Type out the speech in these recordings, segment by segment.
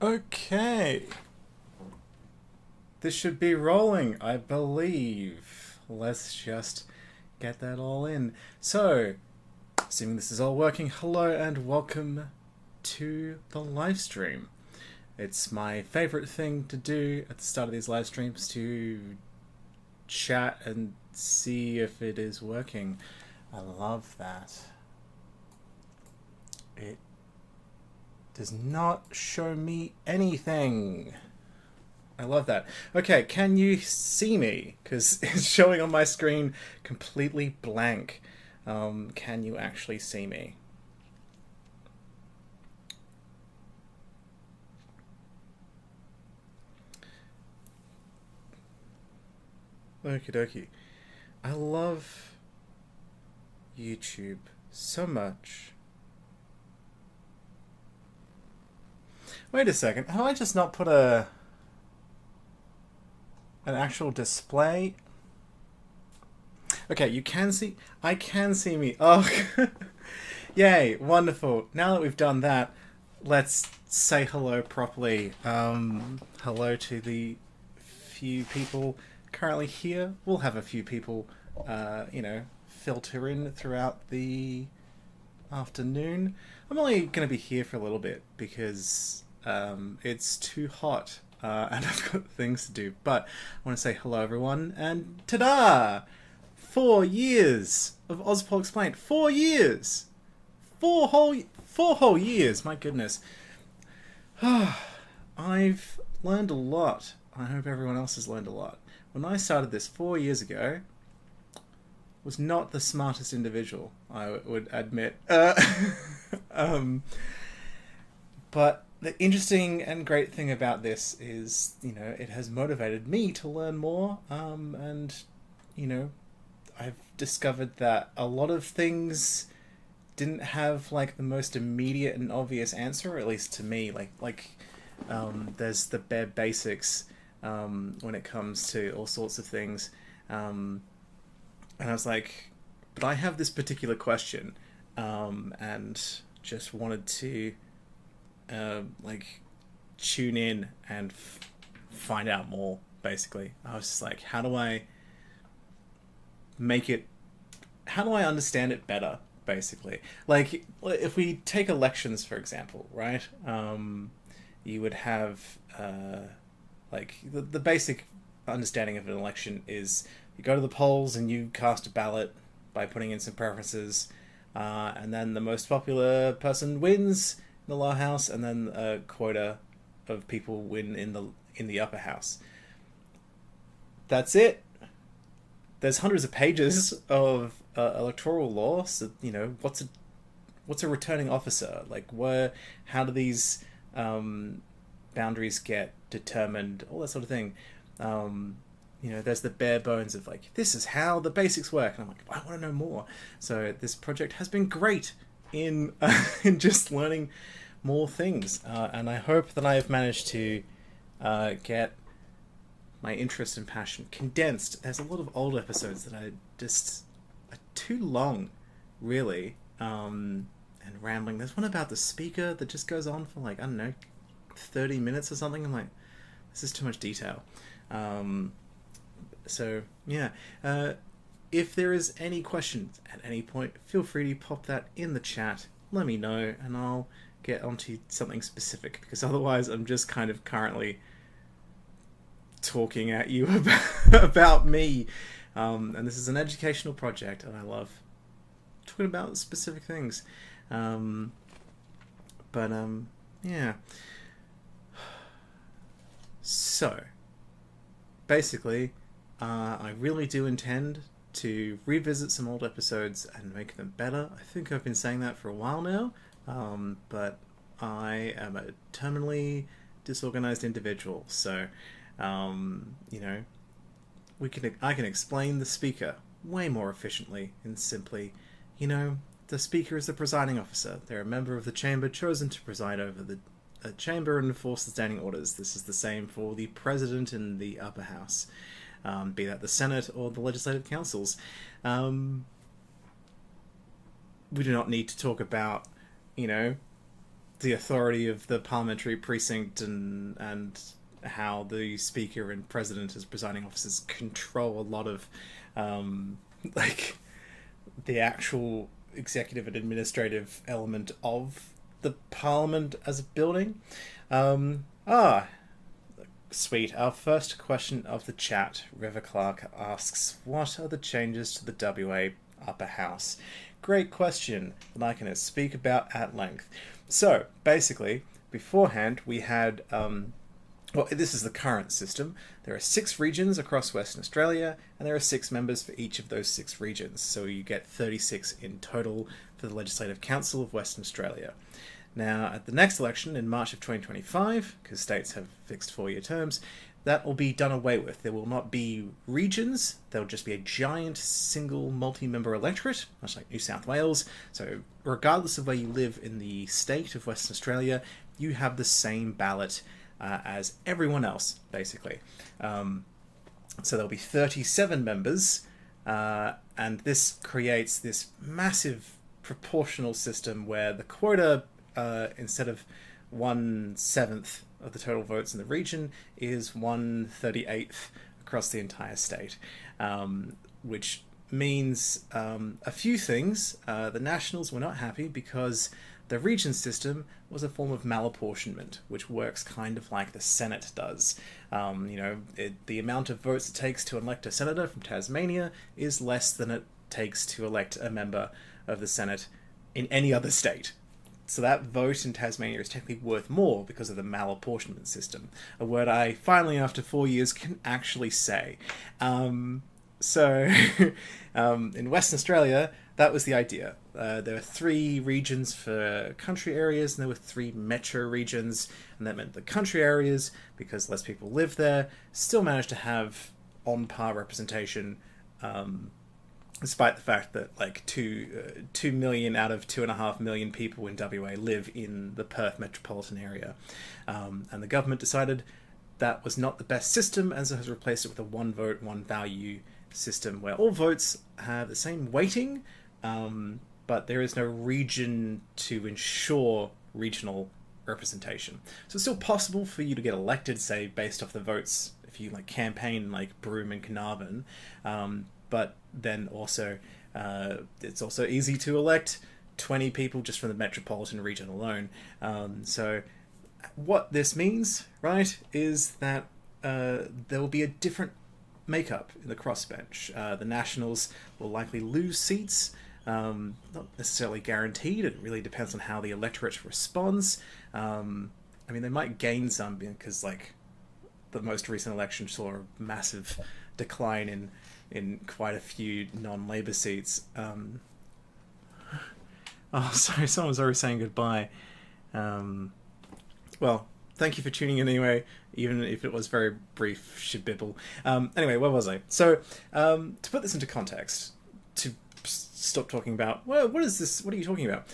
Okay, this should be rolling, I believe. Let's just get that all in. So, assuming this is all working, hello and welcome to the live stream. It's my favorite thing to do at the start of these live streams to chat and see if it is working. I love that. It does not show me anything. I love that. Okay, can you see me? Because it's showing on my screen completely blank. Can you actually see me? Okie dokie. I love YouTube so much. Wait a second. Have I just not put an actual display? Okay, you can see. I can see me. Oh, yay! Wonderful. Now that we've done that, let's say hello properly. Hello to the few people currently here. We'll have a few people, filter in throughout the afternoon. I'm only going to be here for a little bit because it's too hot and I've got things to do. But I want to say hello, everyone, and ta-da! 4 years of Auspol Explained. 4 years! 4 whole years, my goodness. I've learned a lot. I hope everyone else has learned a lot. When I started this 4 years ago, was not the smartest individual, I would admit. But the interesting and great thing about this is, it has motivated me to learn more, and, I've discovered that a lot of things didn't have, the most immediate and obvious answer, at least to me. There's the bare basics when it comes to all sorts of things. And I was like, but I have this particular question, and just wanted to, tune in and find out more, basically. I was just like, how do I understand it better, basically? If we take elections, for example, right? You would have, the basic understanding of an election is you go to the polls and you cast a ballot by putting in some preferences, and then the most popular person wins in the lower house, and then a quota of people win in the upper house. That's it. There's hundreds of pages of electoral law. So what's a returning officer? How do these boundaries get determined? All that sort of thing. There's the bare bones of this is how the basics work, and I'm like, I want to know more. So this project has been great in in just learning more things, and I hope that I have managed to get my interest and passion condensed. There's a lot of old episodes that are too long, really, and rambling. There's one about the speaker that just goes on for 30 minutes or something. I'm like, this is too much detail. So yeah, if there is any questions at any point, feel free to pop that in the chat. Let me know, and I'll get onto something specific, because otherwise I'm just kind of currently talking at you about me. And this is an educational project, and I love talking about specific things. Yeah. So, basically, I really do intend to revisit some old episodes and make them better. I think I've been saying that for a while now, but I am a terminally disorganized individual, so I can explain the speaker way more efficiently and simply. The speaker is the presiding officer. They're a member of the chamber chosen to preside over the chamber and enforce the standing orders. This is the same for the president in the upper house, be that the Senate or the legislative councils. We do not need to talk about, the authority of the parliamentary precinct and how the speaker and president as presiding officers control a lot of like the actual executive and administrative element of the parliament as a building. Sweet. Our first question of the chat, River Clark asks, what are the changes to the WA upper house? Great question that I can speak about at length. So, basically, beforehand we had, well, this is the current system. There are 6 regions across Western Australia, and there are 6 members for each of those 6 regions. So you get 36 in total for the Legislative Council of Western Australia. Now, at the next election in March of 2025, because states have fixed 4-year terms, that will be done away with. There will not be regions. There will just be a giant single multi-member electorate, much like New South Wales. So regardless of where you live in the state of Western Australia, you have the same ballot as everyone else, basically. So there'll be 37 members, and this creates this massive proportional system where the quota, instead of 1/7 of the total votes in the region, is 1/38 across the entire state, which means a few things. The Nationals were not happy because the region system was a form of malapportionment, which works kind of like the Senate does. The amount of votes it takes to elect a senator from Tasmania is less than it takes to elect a member of the Senate in any other state. So that vote in Tasmania is technically worth more because of the malapportionment system, a word I finally, after 4 years, can actually say. So in Western Australia, that was the idea. There were 3 regions for country areas, and there were 3 metro regions, and that meant the country areas, because less people live there, still managed to have on-par representation, despite the fact that like 2 million out of 2.5 million people in WA live in the Perth metropolitan area. And the government decided that was not the best system, and so has replaced it with a one vote, one value system where all votes have the same weighting, but there is no region to ensure regional representation. So it's still possible for you to get elected, say, based off the votes if you like campaign like Broome and Carnarvon, but then also it's also easy to elect 20 people just from the metropolitan region alone. So what this means, right, is that there will be a different makeup in the crossbench. The Nationals will likely lose seats, not necessarily guaranteed. It really depends on how the electorate responds. I mean, they might gain some because, like, the most recent election saw a massive decline in quite a few non-Labour seats. Oh, sorry, someone's already saying goodbye. Well, thank you for tuning in anyway, even if it was very brief shibibble. Anyway, where was I? So, to put this into context, to stop talking about, well, what is this? What are you talking about?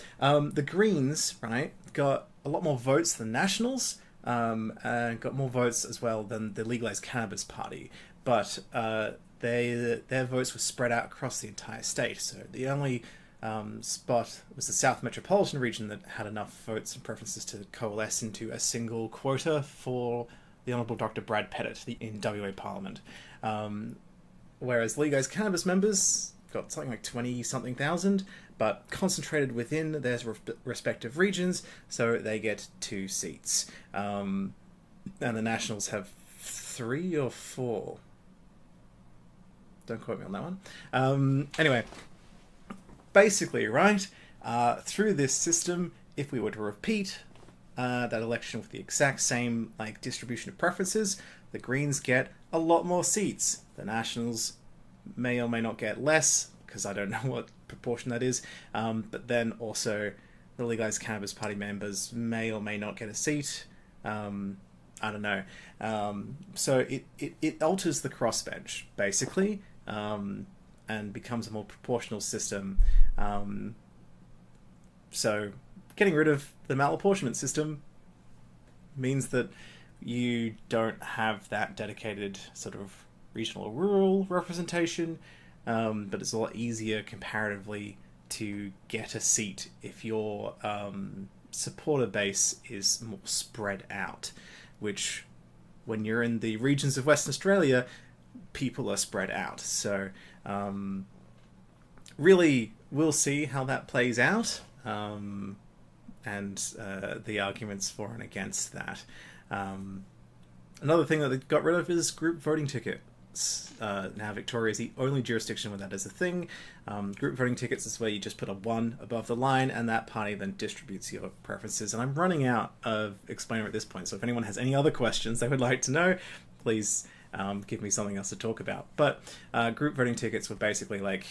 The Greens, right, got a lot more votes than Nationals, and got more votes as well than the Legalised Cannabis Party, but their votes were spread out across the entire state. So the only spot was the South Metropolitan region that had enough votes and preferences to coalesce into a single quota for the Honourable Dr. Brad Pettit in WA Parliament. Whereas Legalised Cannabis members got something like 20-something thousand, but concentrated within their respective regions, so they get 2 seats. And the Nationals have 3 or 4. Don't quote me on that one. Anyway, basically, right, through this system, if we were to repeat that election with the exact same like distribution of preferences, the Greens get a lot more seats. The Nationals may or may not get less, because I don't know what proportion that is, but then also the Legalised Cannabis Party members may or may not get a seat. I don't know. So it alters the crossbench, basically, and becomes a more proportional system. So getting rid of the malapportionment system means that you don't have that dedicated sort of regional or rural representation, but it's a lot easier comparatively to get a seat if you're supporter base is more spread out, which when you're in the regions of Western Australia, people are spread out. So really, we'll see how that plays out, and the arguments for and against that. Another thing that they got rid of is group voting tickets. Now Victoria is the only jurisdiction where that is a thing. Group voting tickets is where you just put a 1 above the line, and that party then distributes your preferences. And I'm running out of explaining at this point, so if anyone has any other questions they would like to know, please give me something else to talk about. But group voting tickets were basically like,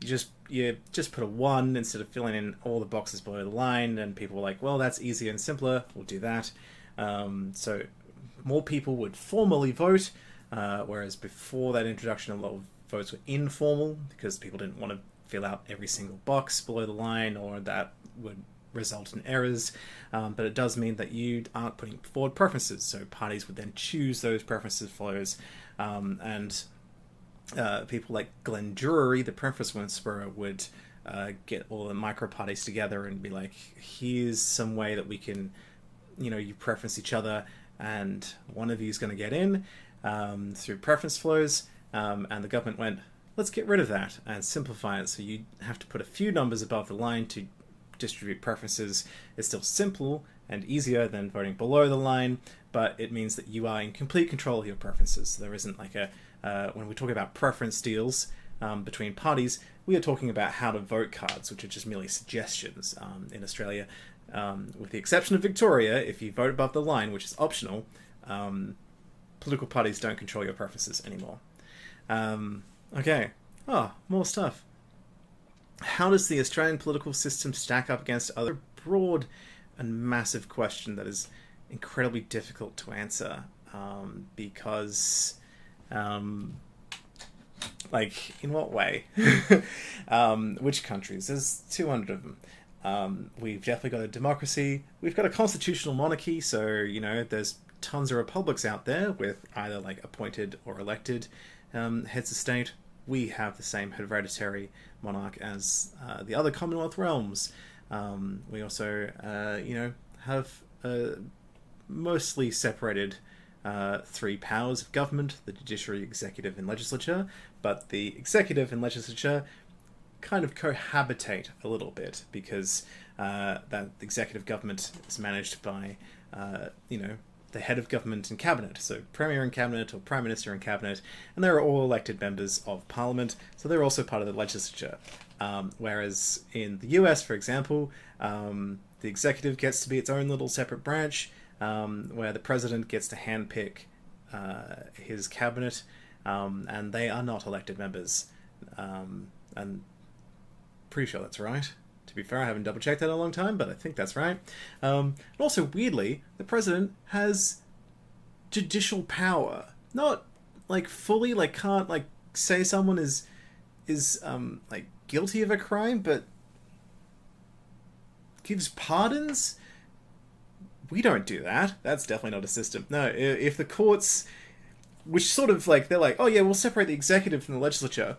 you just put a 1 instead of filling in all the boxes below the line, and people were like, well, that's easier and simpler, we'll do that. So more people would formally vote, whereas before that introduction, a lot of votes were informal because people didn't want to fill out every single box below the line, or that would result in errors. But it does mean that you aren't putting forward preferences, so parties would then choose those preferences flows, and people like Glenn Drury, the preference whisperer, would get all the micro parties together and be like, here's some way that we can, you preference each other, and one of you is going to get in through preference flows, and the government went, let's get rid of that and simplify it, so you have to put a few numbers above the line to distribute preferences. It's still simple and easier than voting below the line, but it means that you are in complete control of your preferences. There isn't like when we talk about preference deals between parties, we are talking about how to vote cards, which are just merely suggestions. In Australia, with the exception of Victoria, if you vote above the line, which is optional, political parties don't control your preferences anymore. Okay. More stuff. How does the Australian political system stack up against other broad and massive question that is incredibly difficult to answer, because like, in what way? Which countries? There's 200 of them. We've definitely got a democracy. We've got a constitutional monarchy, so, there's tons of republics out there with either like appointed or elected heads of state. We have the same hereditary monarch as the other Commonwealth realms. We also, have mostly separated 3 powers of government: the judiciary, executive, and legislature. But the executive and legislature kind of cohabitate a little bit, because that executive government is managed by, the head of government and cabinet, so premier and cabinet, or prime minister and cabinet, and they're all elected members of parliament, so they're also part of the legislature. Whereas in the US, for example, the executive gets to be its own little separate branch, where the president gets to handpick his cabinet, and they are not elected members. And pretty sure that's right. To be fair, I haven't double checked that in a long time, but I think that's right. And also, weirdly, the president has judicial power. Not like fully, like can't like say someone is like guilty of a crime, but gives pardons. We don't do that. That's definitely not a system. No, if the courts, which sort of like, they're like, oh yeah, we'll separate the executive from the legislature,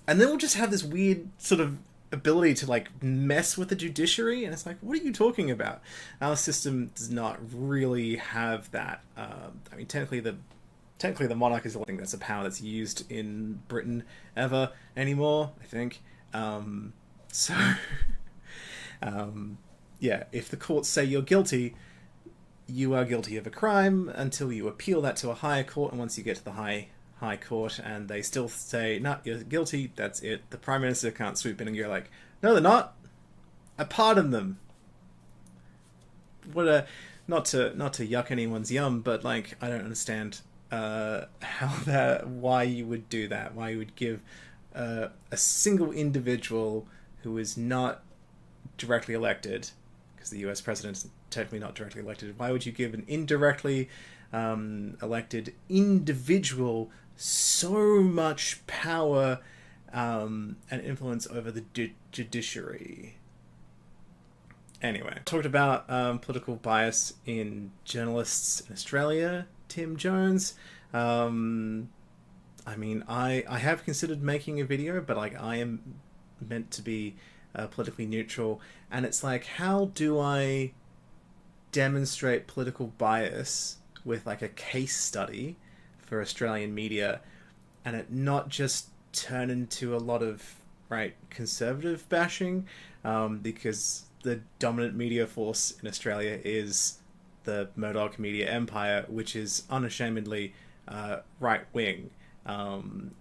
and then we'll just have this weird sort of ability to like mess with the judiciary, and it's like, what are you talking about? Our system does not really have that. I mean, technically the monarch is the only thing that's a power that's used in Britain ever anymore, I think. Yeah, if the courts say you're guilty, you are guilty of a crime until you appeal that to a higher court, and once you get to the high court and they still say, no, you're guilty, that's it. The prime minister can't swoop in and you're like, no, they're not. I pardon them. What a, not to yuck anyone's yum, but like, I don't understand why you would do that, why you would give a single individual who is not directly elected, because the US president is technically not directly elected, why would you give an indirectly elected individual so much power and influence over the judiciary? Anyway, talked about political bias in journalists in Australia. Tim Jones. I mean, I have considered making a video, but like, I am meant to be politically neutral, and it's like, how do I demonstrate political bias with like a case study for Australian media, and it not just turn into a lot of conservative bashing, because the dominant media force in Australia is the Murdoch media empire, which is unashamedly right wing. And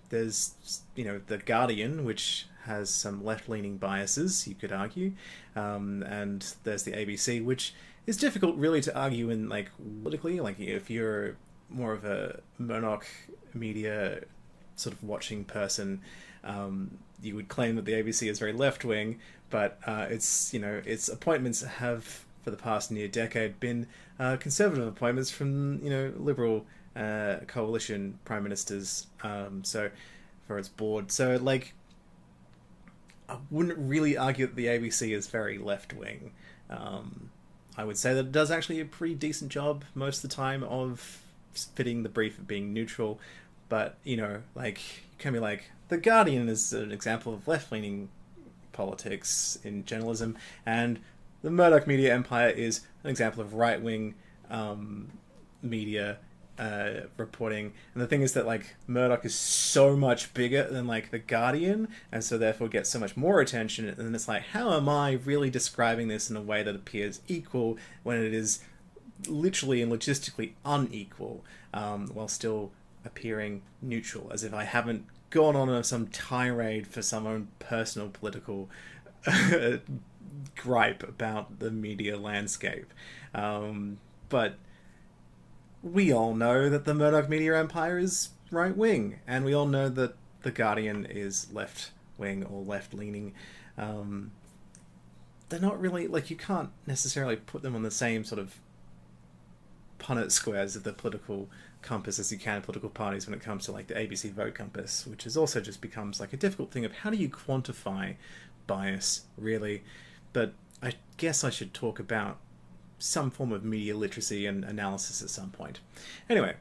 there's the Guardian, which has some left-leaning biases, you could argue, and there's the ABC, which is difficult really to argue in politically. Like, if you're more of a Murdoch media sort of watching person, you would claim that the ABC is very left-wing, but its appointments have for the past near decade been conservative appointments from Liberal coalition prime ministers, so for its board. So I wouldn't really argue that the ABC is very left-wing. I would say that it does actually a pretty decent job most of the time of fitting the brief of being neutral, but you can be like, the Guardian is an example of left-leaning politics in journalism, and the Murdoch media empire is an example of right-wing media reporting. And the thing is that Murdoch is so much bigger than the Guardian, and so therefore gets so much more attention. And then it's like, how am I really describing this in a way that appears equal when it is literally and logistically unequal, while still appearing neutral, as if I haven't gone on some tirade for some own personal political gripe about the media landscape. But we all know that the Murdoch media empire is right-wing, and we all know that the Guardian is left-wing or left-leaning. They're not really, you can't necessarily put them on the same sort of Punnett squares of the political compass as you can in political parties when it comes to the ABC vote compass, which is also just becomes a difficult thing of how do you quantify bias, really. But I guess I should talk about some form of media literacy and analysis at some point. Anyway.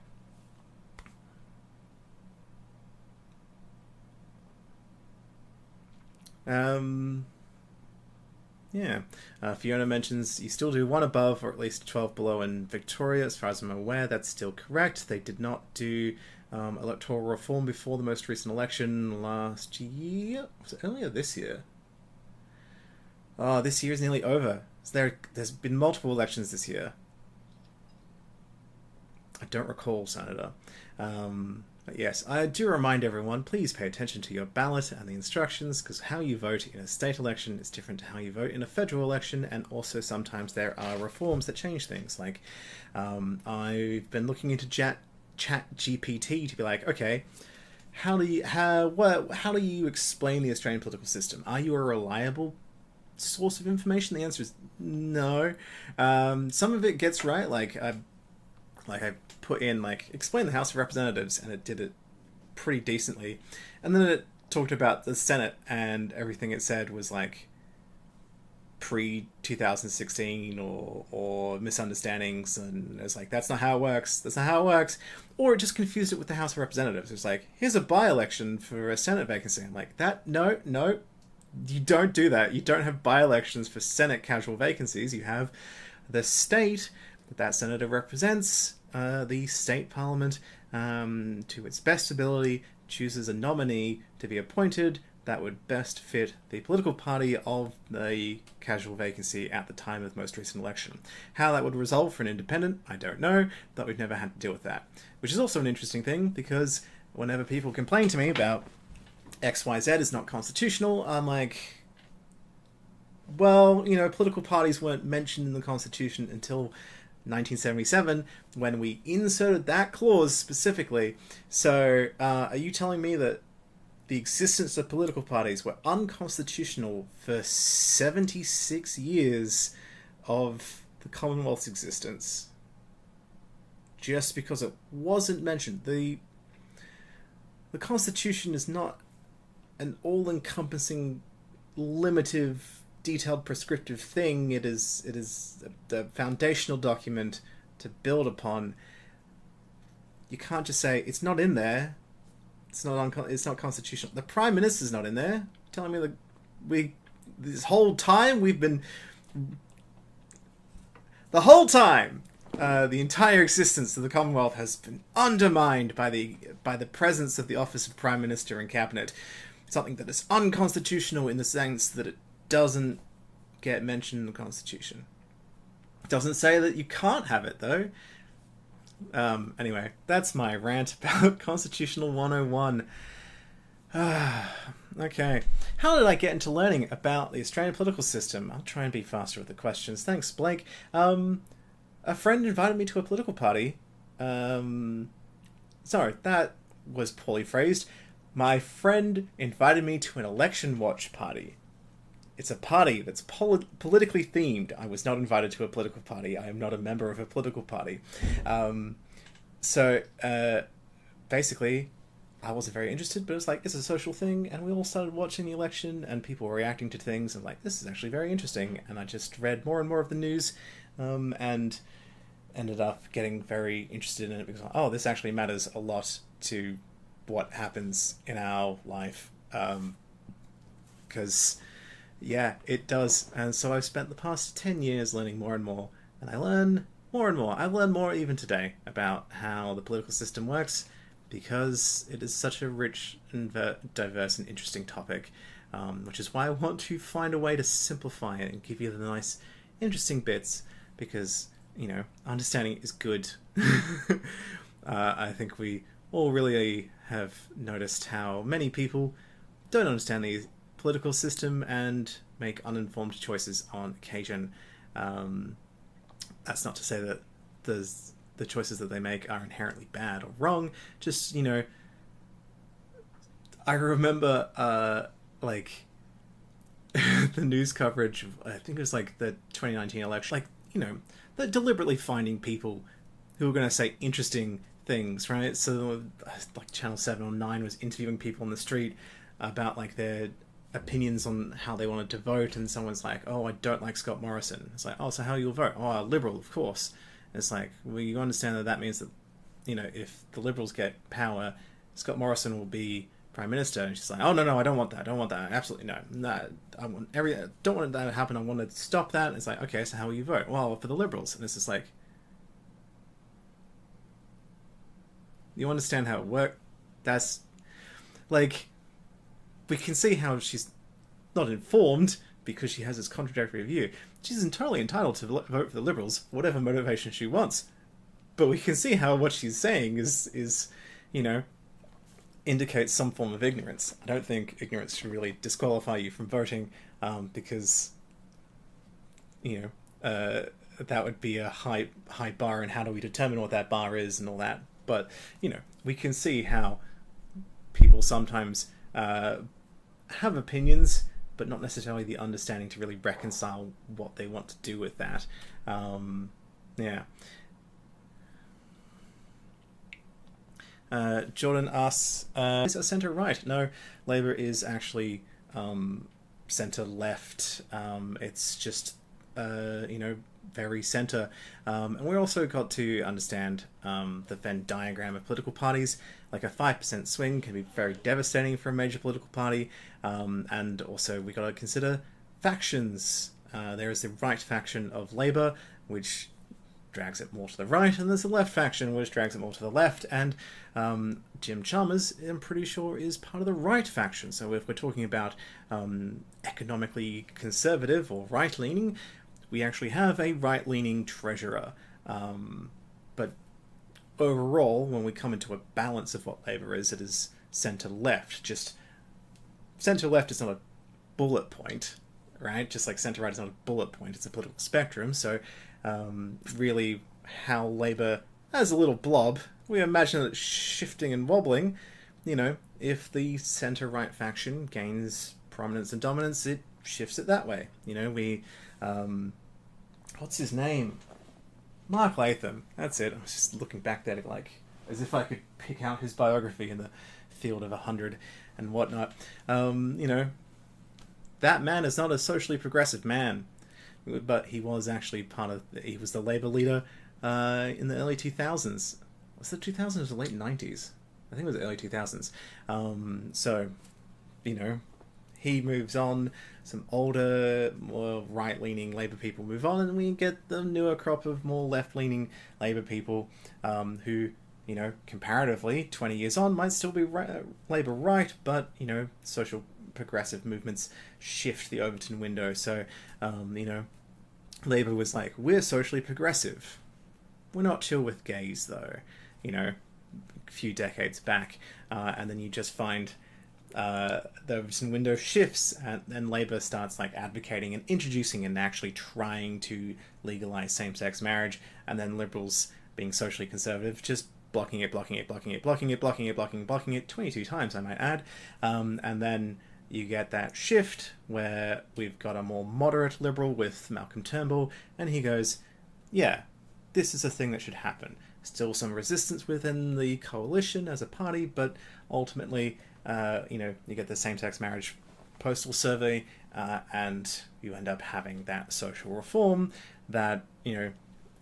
Fiona mentions you still do 1 above or at least 12 below in Victoria. As far as I'm aware, that's still correct. They did not do electoral reform before the most recent election last year. Was it earlier this year? Oh, this year is nearly over. So there's been multiple elections this year. I don't recall, Senator. But yes, I do remind everyone, please pay attention to your ballot and the instructions, because how you vote in a state election is different to how you vote in a federal election, and also sometimes there are reforms that change things. I've been looking into Chat GPT to be like, okay, how do you explain the Australian political system? Are you a reliable source of information? The answer is no. Some of it gets right, I put in explain the House of Representatives, and it did it pretty decently, and then it talked about the Senate, and everything it said was pre 2016 or misunderstandings, and it's that's not how it works, or it just confused it with the House of Representatives. It was here's a by-election for a Senate vacancy. I'm no, you don't do that. You don't have by-elections for Senate casual vacancies. You have the state that senator represents, the state parliament, to its best ability, chooses a nominee to be appointed that would best fit the political party of the casual vacancy at the time of the most recent election. How that would resolve for an independent, I don't know, but we've never had to deal with that. Which is also an interesting thing, because whenever people complain to me about XYZ is not constitutional, I'm well, political parties weren't mentioned in the Constitution until 1977, when we inserted that clause specifically. So, are you telling me that the existence of political parties were unconstitutional for 76 years of the Commonwealth's existence just because it wasn't mentioned? The Constitution is not an all-encompassing, limited, detailed, prescriptive thing. It is the foundational document to build upon. You can't just say it's not in there. It's not constitutional. The Prime Minister's not in there. Telling me this whole time we've been... The whole time, the entire existence of the Commonwealth has been undermined by the presence of the office of Prime Minister and Cabinet. Something that is unconstitutional in the sense that it doesn't get mentioned in the Constitution. It doesn't say that you can't have it, though. Anyway, that's my rant about Constitutional 101. Okay. How did I get into learning about the Australian political system? I'll try and be faster with the questions. Thanks, Blake. A friend invited me to a political party. Sorry, that was poorly phrased. My friend invited me to an election watch party. It's a party that's politically themed. I was not invited to a political party. I am not a member of a political party. Basically, I wasn't very interested, but it's like, it's a social thing, and we all started watching the election, and people were reacting to things, and like, this is actually very interesting. And I just read more and more of the news, and ended up getting very interested in it because, oh, this actually matters a lot to what happens in our life. Because, yeah, it does. And so I've spent the past 10 years learning more and more, and I learn more and more. I've learned more even today about how the political system works, because it is such a rich and diverse and interesting topic, which is why I want to find a way to simplify it and give you the nice, interesting bits, because, you know, understanding is good. I think we all really have noticed how many people don't understand the political system and make uninformed choices on occasion. That's not to say that the choices that they make are inherently bad or wrong. Just, you know, I remember, the news coverage of, I think it was like the 2019 election, like, you know, they're deliberately finding people who are going to say interesting things, right? So, like, Channel 7 or 9 was interviewing people on the street about, like, their opinions on how they wanted to vote, and someone's like, oh, I don't like Scott Morrison. It's like, oh, so how you'll vote? Oh, a Liberal, of course. And it's like, well, you understand that means that, you know, if the Liberals get power, Scott Morrison will be Prime Minister. And she's like, oh, no, I don't want that. I don't want that. Absolutely no. I don't want that to happen. I want to stop that. And it's like, okay, so how will you vote? Well, for the Liberals. And it's just like, you understand how it works? That's, like, we can see how she's not informed because she has this contradictory view. She's entirely entitled to vote for the Liberals, for whatever motivation she wants. But we can see how what she's saying is, you know, indicates some form of ignorance. I don't think ignorance should really disqualify you from voting, because, you know, that would be a high bar, and how do we determine what that bar is and all that. But, you know, we can see how people sometimes have opinions, but not necessarily the understanding to really reconcile what they want to do with that. Yeah. Jordan asks, is it centre-right? No, Labour is actually centre-left. It's just, you know, very centre. And we also got to understand the Venn diagram of political parties. Like a 5% swing can be very devastating for a major political party. And also we got to consider factions. There is the right faction of Labour, which drags it more to the right, and there's the left faction, which drags it more to the left, and Jim Chalmers, I'm pretty sure, is part of the right faction. So if we're talking about economically conservative or right-leaning, we actually have a right-leaning treasurer. But overall, when we come into a balance of what Labour is, it is centre-left. Just centre-left is not a bullet point, right? Just like centre-right is not a bullet point, it's a political spectrum. So really how Labour, as a little blob, we imagine it shifting and wobbling. You know, if the centre-right faction gains prominence and dominance, it shifts it that way. You know, we... what's his name? Mark Latham. That's it. I was just looking back at it like, as if I could pick out his biography in the field of 100 and whatnot. You know, that man is not a socially progressive man. But he was actually he was the Labour leader in the early 2000s. Was it 2000s or the late 90s? I think it was the early 2000s. So, you know, he moves on, some older, more right-leaning Labour people move on, and we get the newer crop of more left-leaning Labour people who, you know, comparatively, 20 years on, might still be Labour right, but, you know, social progressive movements shift the Overton window. So, you know, Labour was like, we're socially progressive. We're not chill with gays, though, you know, a few decades back. And then you just find the Overton window shifts, and then Labour starts like advocating and introducing and actually trying to legalise same-sex marriage, and then Liberals, being socially conservative, just blocking it 22 times, I might add. And then you get that shift where we've got a more moderate Liberal with Malcolm Turnbull, and he goes, yeah, this is a thing that should happen. Still some resistance within the coalition as a party, but ultimately, you know, you get the same-sex marriage postal survey, and you end up having that social reform that, you know,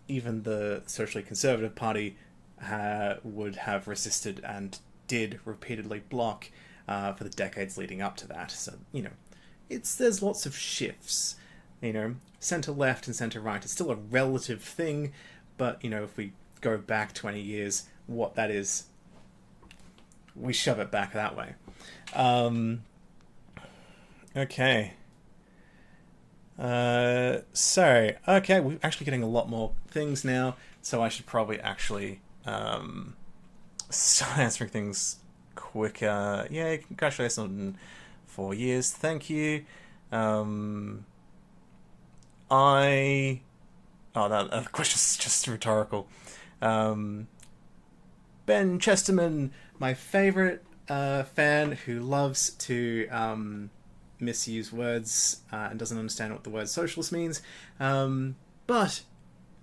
even the socially conservative party would have resisted and did repeatedly block for the decades leading up to that. So, you know, there's lots of shifts. You know, centre-left and centre-right is still a relative thing, but, you know, if we go back 20 years, what that is, we shove it back that way. Okay. So, okay, we're actually getting a lot more things now, so I should probably actually start answering things quicker. Yeah, congratulations on 4 years. Thank you. That question's just rhetorical. Ben Chesterman, my favourite fan who loves to misuse words and doesn't understand what the word socialist means, but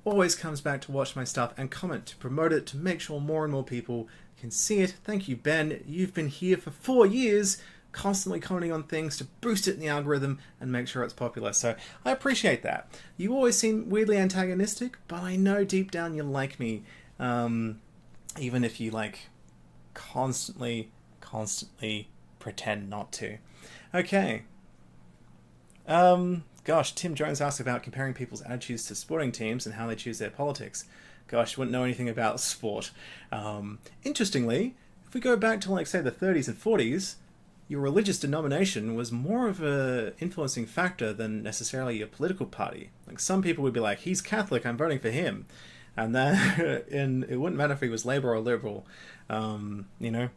always comes back to watch my stuff and comment to promote it, to make sure more and more people can see it. Thank you, Ben. You've been here for 4 years, constantly commenting on things to boost it in the algorithm and make sure it's popular. So I appreciate that. You always seem weirdly antagonistic, but I know deep down you like me, even if you like constantly pretend not to. Okay. Gosh, Tim Jones asked about comparing people's attitudes to sporting teams and how they choose their politics. Gosh, wouldn't know anything about sport. Interestingly, if we go back to, like, say, the 30s and 40s, your religious denomination was more of a influencing factor than necessarily your political party. Like, some people would be like, he's Catholic, I'm voting for him. And then and it wouldn't matter if he was Labour or Liberal. You know,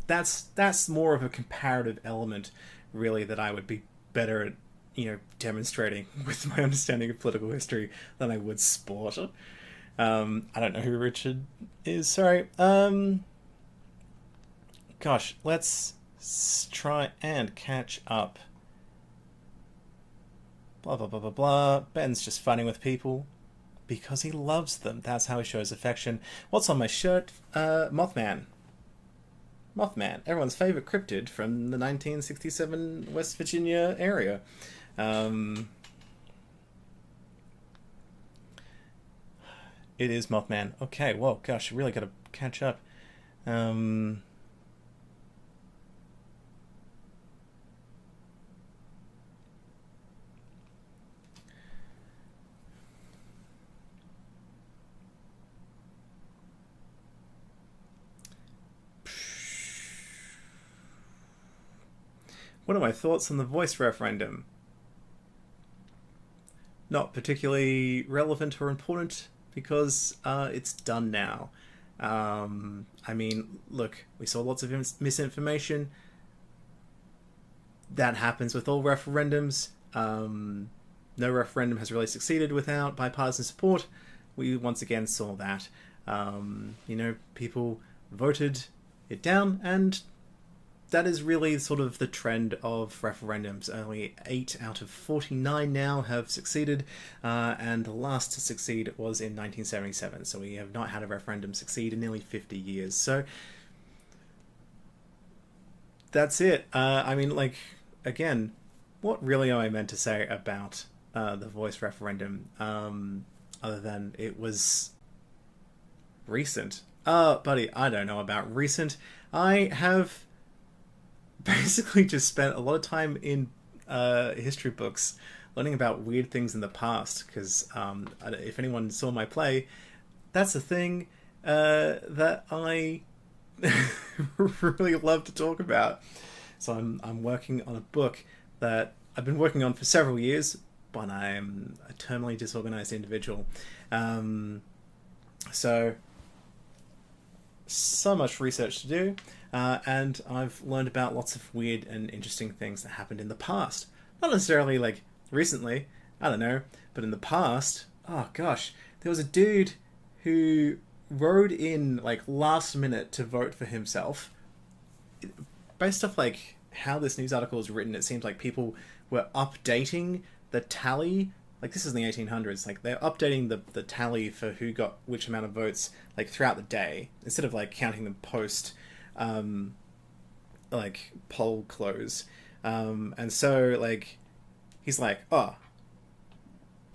that's more of a comparative element, really, that I would be better at, you know, demonstrating with my understanding of political history than I would sport. I don't know who Richard is, sorry. Gosh, let's try and catch up. Blah, blah, blah, blah, blah. Ben's just fighting with people because he loves them. That's how he shows affection. What's on my shirt? Mothman. Mothman, everyone's favourite cryptid from the 1967 West Virginia area. It is Mothman. Okay, whoa, gosh, I really got to catch up. What are my thoughts on the voice referendum? Not particularly relevant or important because it's done now. I mean, look, we saw lots of misinformation. That happens with all referendums. No referendum has really succeeded without bipartisan support. We once again saw that. You know, people voted it down, and that is really sort of the trend of referendums. Only 8 out of 49 now have succeeded, and the last to succeed was in 1977. So we have not had a referendum succeed in nearly 50 years. So that's it. I mean, like, again, what really am I meant to say about the voice referendum, other than it was recent? Buddy, I don't know about recent. I have basically just spent a lot of time in history books learning about weird things in the past, because if anyone saw my play, that's a thing that I really love to talk about. So I'm working on a book that I've been working on for several years, but I'm a terminally disorganized individual. So much research to do, and I've learned about lots of weird and interesting things that happened in the past. Not necessarily like recently, I don't know, but in the past, oh gosh, there was a dude who rode in like last minute to vote for himself. Based off like how this news article is written, it seems like people were updating the tally. Like, this is in the 1800s. Like, they're updating the tally for who got which amount of votes like throughout the day, instead of like counting them post like poll close. And so like he's like, oh,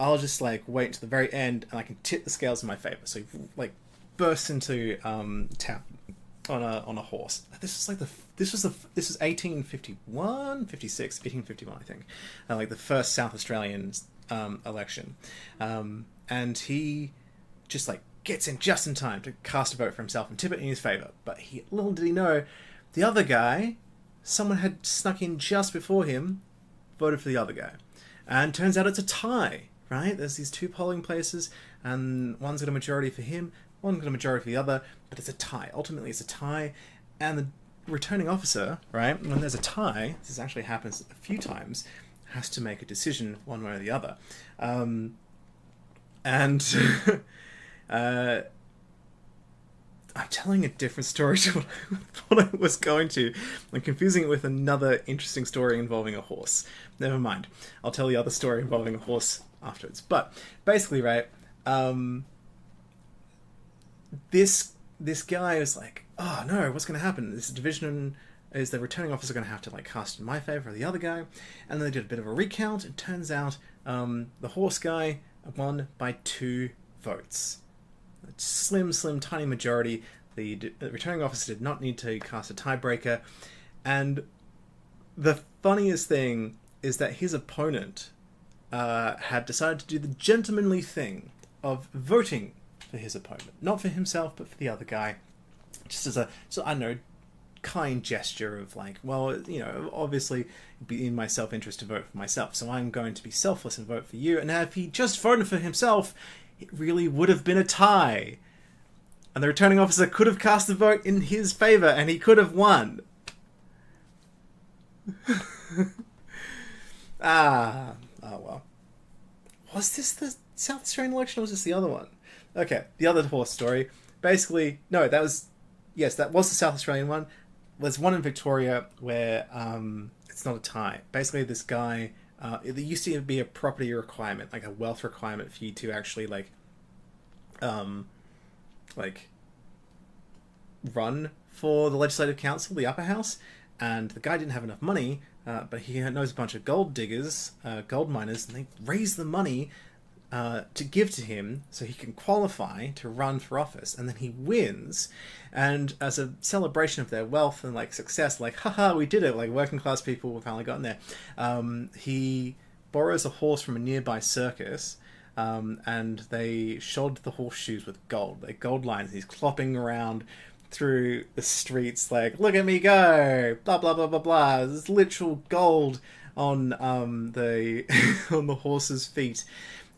I'll just like wait to the very end and I can tip the scales in my favor. So he like bursts into town on a horse. This was 1851, 56, 1851, I think. Like the first South Australian election. And he just like gets in just in time to cast a vote for himself and tip it in his favor. But little did he know, the other guy, someone had snuck in just before him, voted for the other guy. And turns out it's a tie, right? There's these two polling places, and one's got a majority for him, one's got a majority for the other, but it's a tie. Ultimately, it's a tie, and the returning officer, right, when there's a tie, this actually happens a few times, has to make a decision one way or the other. And I'm telling a different story to what I was going to. I'm confusing it with another interesting story involving a horse. Never mind. I'll tell the other story involving a horse afterwards. But basically, right, this guy was like, oh no, what's going to happen? This division is the returning officer going to have to like cast in my favor or the other guy? And then they did a bit of a recount. It turns out the horse guy won by 2 votes. A slim, tiny majority. The returning officer did not need to cast a tiebreaker. And the funniest thing is that his opponent had decided to do the gentlemanly thing of voting for his opponent. Not for himself, but for the other guy. Just as I don't know, kind gesture of like, well, you know, obviously it'd be in my self-interest to vote for myself, so I'm going to be selfless and vote for you. And now if he just voted for himself, it really would have been a tie. And the returning officer could have cast the vote in his favour, and he could have won. Oh well. Was this the South Australian election, or was this the other one? Okay, the other horse story. Basically, no, that was the South Australian one. There's one in Victoria where it's not a tie. Basically, this guy, there used to be a property requirement, like a wealth requirement for you to actually like run for the Legislative Council, the upper house, and the guy didn't have enough money, but he knows a bunch of gold diggers, gold miners, and they raise the money to give to him so he can qualify to run for office, and then he wins, and as a celebration of their wealth and like success, like, haha, we did it, like working class people have finally gotten there, he borrows a horse from a nearby circus, and they shod the horseshoes with gold, like gold lines. He's clopping around through the streets like, look at me go, blah blah blah blah blah. There's literal gold on the on the horse's feet.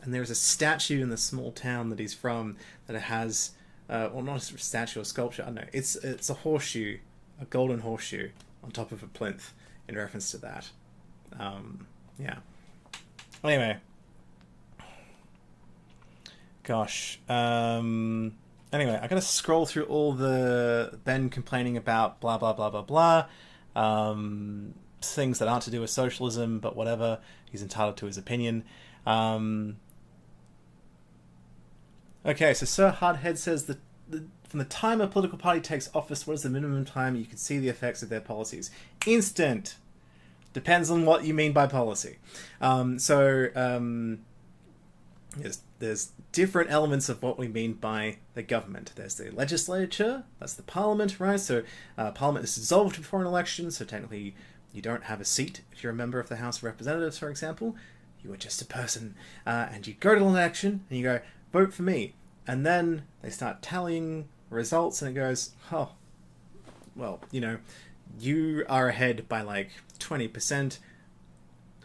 And there's a statue in the small town that he's from that has, well, not a statue or sculpture, I don't know. It's a horseshoe, a golden horseshoe on top of a plinth in reference to that. Yeah. Anyway. Gosh. Anyway, I gotta scroll through all the Ben complaining about blah, blah, blah, blah, blah. Things that aren't to do with socialism, but whatever. He's entitled to his opinion. Okay, so Sir Hardhead says that from the time a political party takes office, what is the minimum time you can see the effects of their policies? Instant. Depends on what you mean by policy. Yes, there's different elements of what we mean by the government. There's the legislature, that's the parliament, right? So parliament is dissolved before an election, so technically you don't have a seat if you're a member of the House of Representatives, for example. You are just a person, and you go to an election and you go, vote for me. And then they start tallying results and it goes, oh, well, you are ahead by like 20%.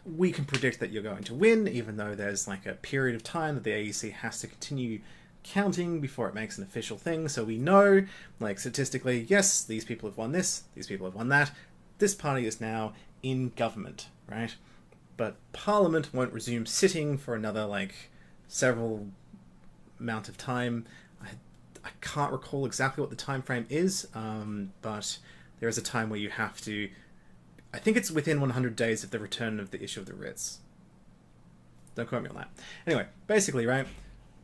We can predict that you're going to win, even though there's like a period of time that the AEC has to continue counting before it makes an official thing. So we know, like statistically, yes, these people have won this, these people have won that. This party is now in government, right? But Parliament won't resume sitting for another like several amount of time. I can't recall exactly what the time frame is, but there is a time where you have to, I think it's within 100 days of the return of the issue of the writs. Don't quote me on that. Anyway, basically, right,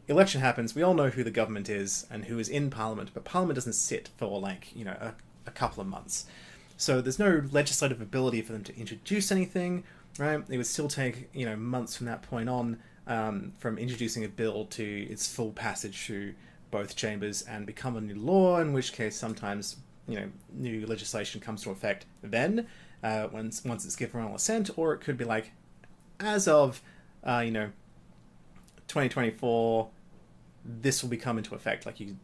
election happens, we all know who the government is and who is in Parliament, but Parliament doesn't sit for like, a couple of months. So there's no legislative ability for them to introduce anything, right? It would still take, months from that point on, from introducing a bill to its full passage through both chambers and become a new law, in which case sometimes, new legislation comes to effect then, once it's given royal assent, or it could be like, as of, 2024, this will become into effect, like you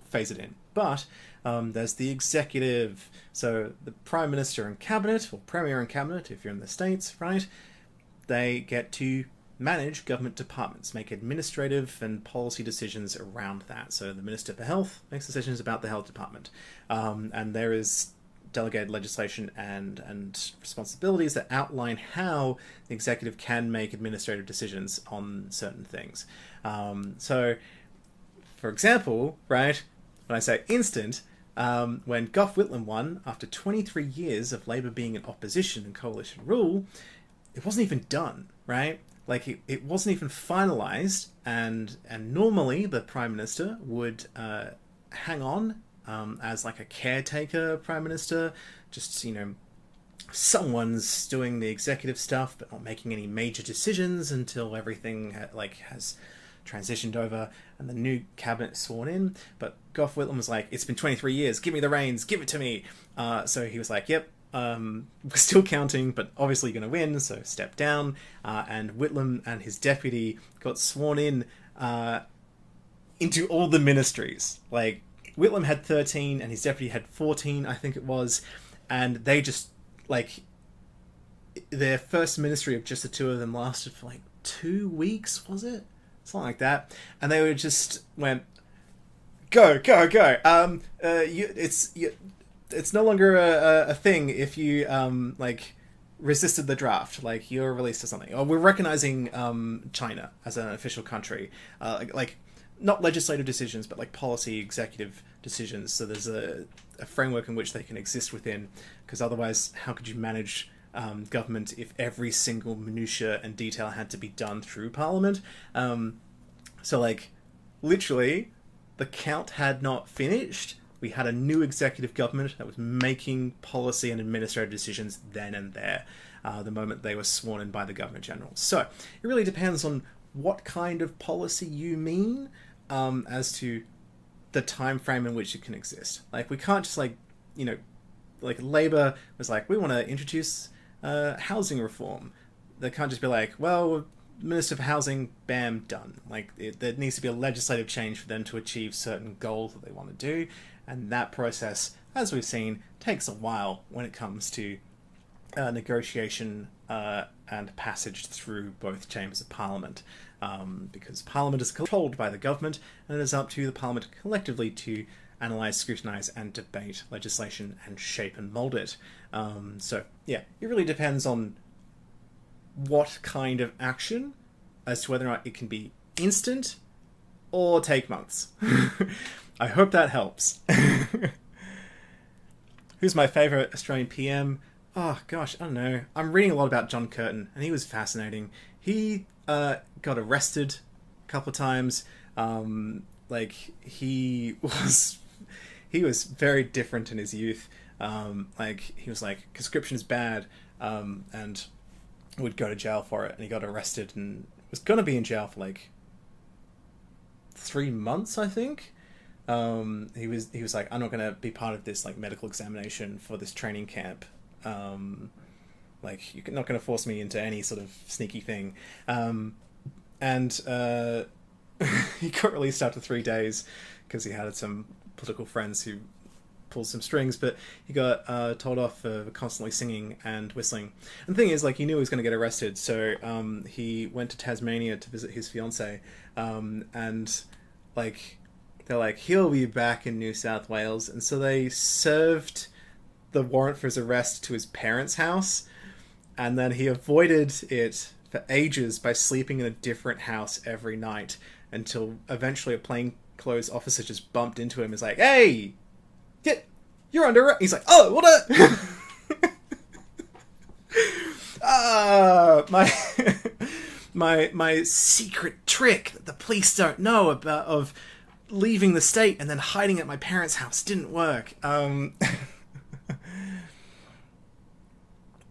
phase it in. But there's the executive, so the Prime Minister and Cabinet, or Premier and Cabinet if you're in the States, right? They get to manage government departments, make administrative and policy decisions around that. So the Minister for Health makes decisions about the health department. And there is delegated legislation and responsibilities that outline how the executive can make administrative decisions on certain things. So, for example, right, when I say instant, when Gough Whitlam won, after 23 years of Labour being in opposition and coalition rule, it wasn't even done, right? Like, it wasn't even finalised, and normally the Prime Minister would hang on as like a caretaker Prime Minister, just, someone's doing the executive stuff but not making any major decisions until everything has transitioned over and the new cabinet is sworn in. But Gough Whitlam was like, it's been 23 years, give me the reins, give it to me. So he was like, yep, we're still counting, but obviously going to win, so step down. And Whitlam and his deputy got sworn in into all the ministries. Like, Whitlam had 13 and his deputy had 14, I think it was. And they just, like, their first ministry of just the two of them lasted for like 2 weeks, was it? Something like that. And they just went, go. It's no longer a thing if you resisted the draft, like you're released or something. Or we're recognizing China as an official country, like not legislative decisions, but like policy executive decisions. So there's a framework in which they can exist within, because otherwise, how could you manage government if every single minutiae and detail had to be done through Parliament? So like, literally, the count had not finished. We had a new executive government that was making policy and administrative decisions then and there, the moment they were sworn in by the Governor-General. So it really depends on what kind of policy you mean as to the time frame in which it can exist. Like, we can't just like Labour was like, we want to introduce housing reform. They can't just be like, well, Minister for Housing, bam, done. Like, there needs to be a legislative change for them to achieve certain goals that they want to do. And that process, as we've seen, takes a while when it comes to negotiation and passage through both chambers of Parliament. Because Parliament is controlled by the government, and it is up to the Parliament collectively to analyse, scrutinise and debate legislation and shape and mould it. So, yeah, it really depends on what kind of action as to whether or not it can be instant or take months. I hope that helps. Who's my favourite Australian PM? Oh, gosh, I don't know. I'm reading a lot about John Curtin, and he was fascinating. He got arrested a couple of times. He was very different in his youth. He was like, conscription is bad, and would go to jail for it, and he got arrested and was going to be in jail for like 3 months, I think. He was like, I'm not going to be part of this like medical examination for this training camp. Like, you're not going to force me into any sort of sneaky thing. And he got released after 3 days because he had some political friends who pulled some strings, but he got told off for constantly singing and whistling. And the thing is, like, he knew he was going to get arrested, so he went to Tasmania to visit his fiancée, and like, they're like, he'll be back in New South Wales, and so they served the warrant for his arrest to his parents' house, and then he avoided it for ages by sleeping in a different house every night, until eventually a plainclothes officer just bumped into him and was like, hey, you're under arrest. He's like, oh, what my secret trick that the police don't know about of leaving the state and then hiding at my parents' house didn't work.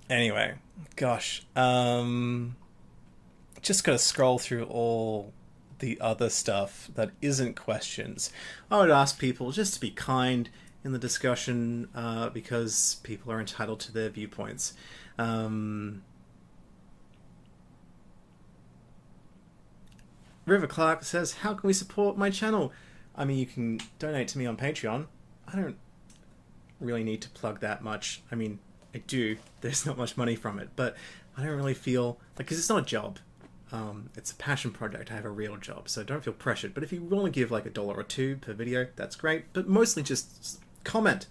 Anyway, gosh, just gotta scroll through all the other stuff that isn't questions. I would ask people just to be kind in the discussion, because people are entitled to their viewpoints. River Clark says, how can we support my channel? I mean, you can donate to me on Patreon. I don't really need to plug that much. I mean, I do. There's not much money from it, but I don't really feel like, because it's not a job. It's a passion project. I have a real job, so don't feel pressured. But if you want to give like $1 or $2 per video, that's great. But mostly just comment,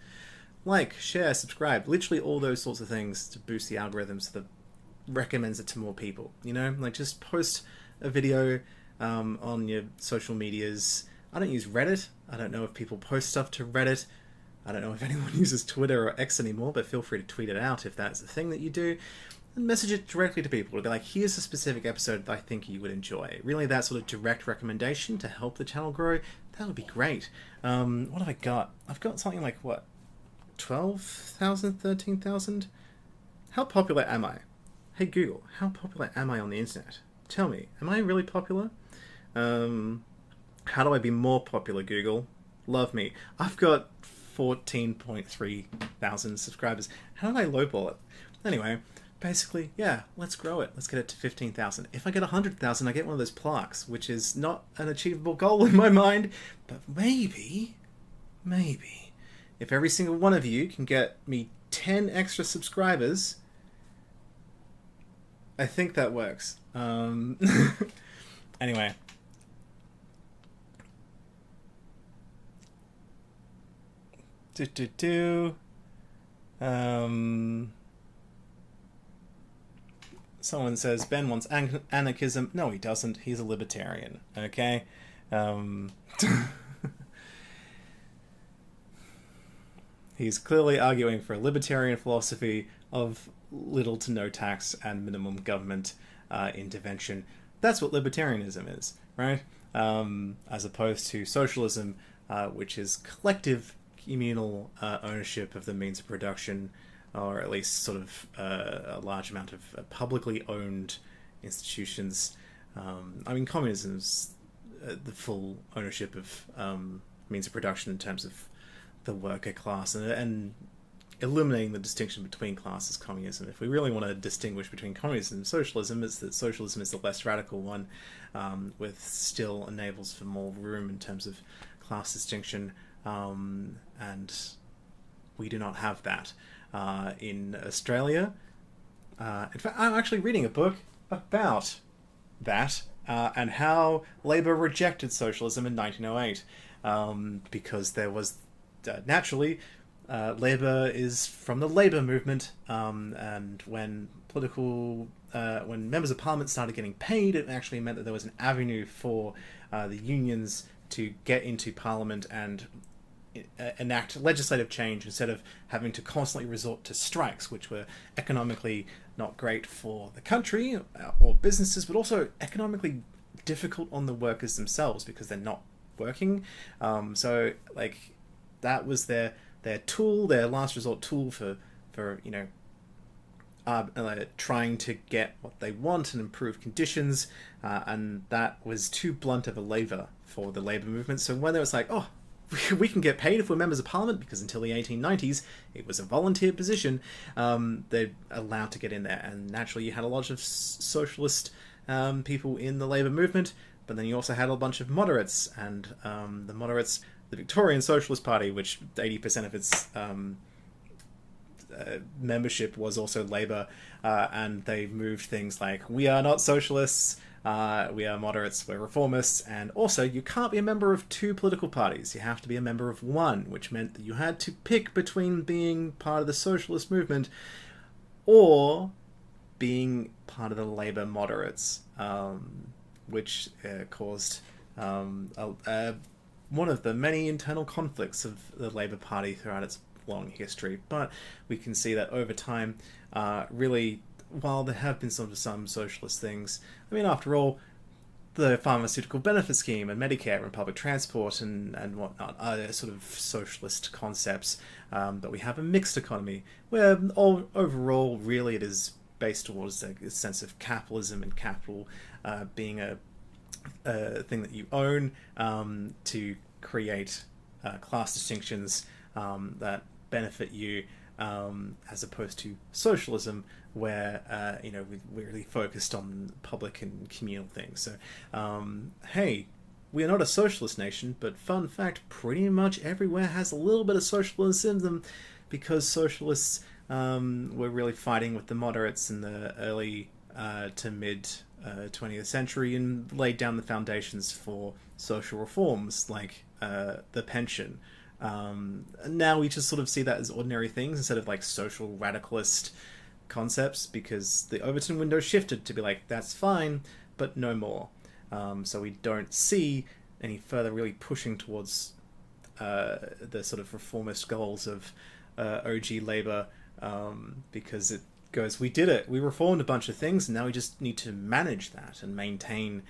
like, share, subscribe. Literally all those sorts of things to boost the algorithm so that recommends it to more people. You know, like, just post a video on your social medias. I don't use Reddit. I don't know if people post stuff to Reddit. I don't know if anyone uses Twitter or X anymore, but feel free to tweet it out if that's the thing that you do. And message it directly to people. They're like, here's a specific episode that I think you would enjoy. Really, that sort of direct recommendation to help the channel grow, that would be great. What have I got? I've got something like, what, 12,000, 13,000? How popular am I? Hey Google, how popular am I on the internet? Tell me, am I really popular? How do I be more popular, Google? Love me. I've got 14.3 thousand subscribers. How did I lowball it? Anyway, basically, yeah, let's grow it. Let's get it to 15,000. If I get 100,000, I get one of those plaques, which is not an achievable goal in my mind, but maybe, if every single one of you can get me 10 extra subscribers, I think that works. Anyway. Someone says Ben wants anarchism. No, he doesn't. He's a libertarian. Okay. He's clearly arguing for a libertarian philosophy of little to no tax and minimum government intervention. That's what libertarianism is, right? As opposed to socialism, which is collective communal ownership of the means of production, or at least sort of a large amount of publicly owned institutions. I mean, communism's the full ownership of means of production in terms of the worker class, and eliminating the distinction between classes, communism. If we really want to distinguish between communism and socialism, it's that socialism is the less radical one, with still enables for more room in terms of class distinction, and we do not have that in Australia. In fact, I'm actually reading a book about that, and how Labour rejected socialism in 1908, because there was naturally Labour is from the Labour movement, and when members of Parliament started getting paid, it actually meant that there was an avenue for the unions to get into Parliament and enact legislative change instead of having to constantly resort to strikes, which were economically not great for the country or businesses, but also economically difficult on the workers themselves because they're not working. So like that was their tool, their last resort tool for you know, trying to get what they want and improve conditions, and that was too blunt of a lever for the labour movement. So when it was like, oh, we can get paid if we're members of parliament, because until the 1890s it was a volunteer position, they're allowed to get in there. And naturally you had a lot of socialist people in the labour movement, but then you also had a bunch of moderates, and the moderates, the Victorian Socialist Party, which 80% of its membership was also Labour, and they moved things like, we are not socialists, we are moderates, we're reformists, and also you can't be a member of two political parties, you have to be a member of one, which meant that you had to pick between being part of the socialist movement or being part of the Labour moderates, which caused one of the many internal conflicts of the Labour Party throughout its long history. But we can see that over time, really, while there have been sort of some socialist things, I mean, after all, the pharmaceutical benefit scheme and Medicare and public transport and whatnot are sort of socialist concepts, but we have a mixed economy where overall really it is based towards a sense of capitalism, and capital being a thing that you own to create class distinctions that benefit you, as opposed to socialism, where we're really focused on public and communal things. So, hey, we are not a socialist nation, but fun fact, pretty much everywhere has a little bit of socialism in them, because socialists were really fighting with the moderates in the early to mid 20th century, and laid down the foundations for social reforms like the pension. Now we just sort of see that as ordinary things instead of like social radicalist concepts, because the Overton window shifted to be like, that's fine, but no more. So we don't see any further really pushing towards the sort of reformist goals of OG Labour, because it goes, we did it, we reformed a bunch of things, and now we just need to manage that and maintain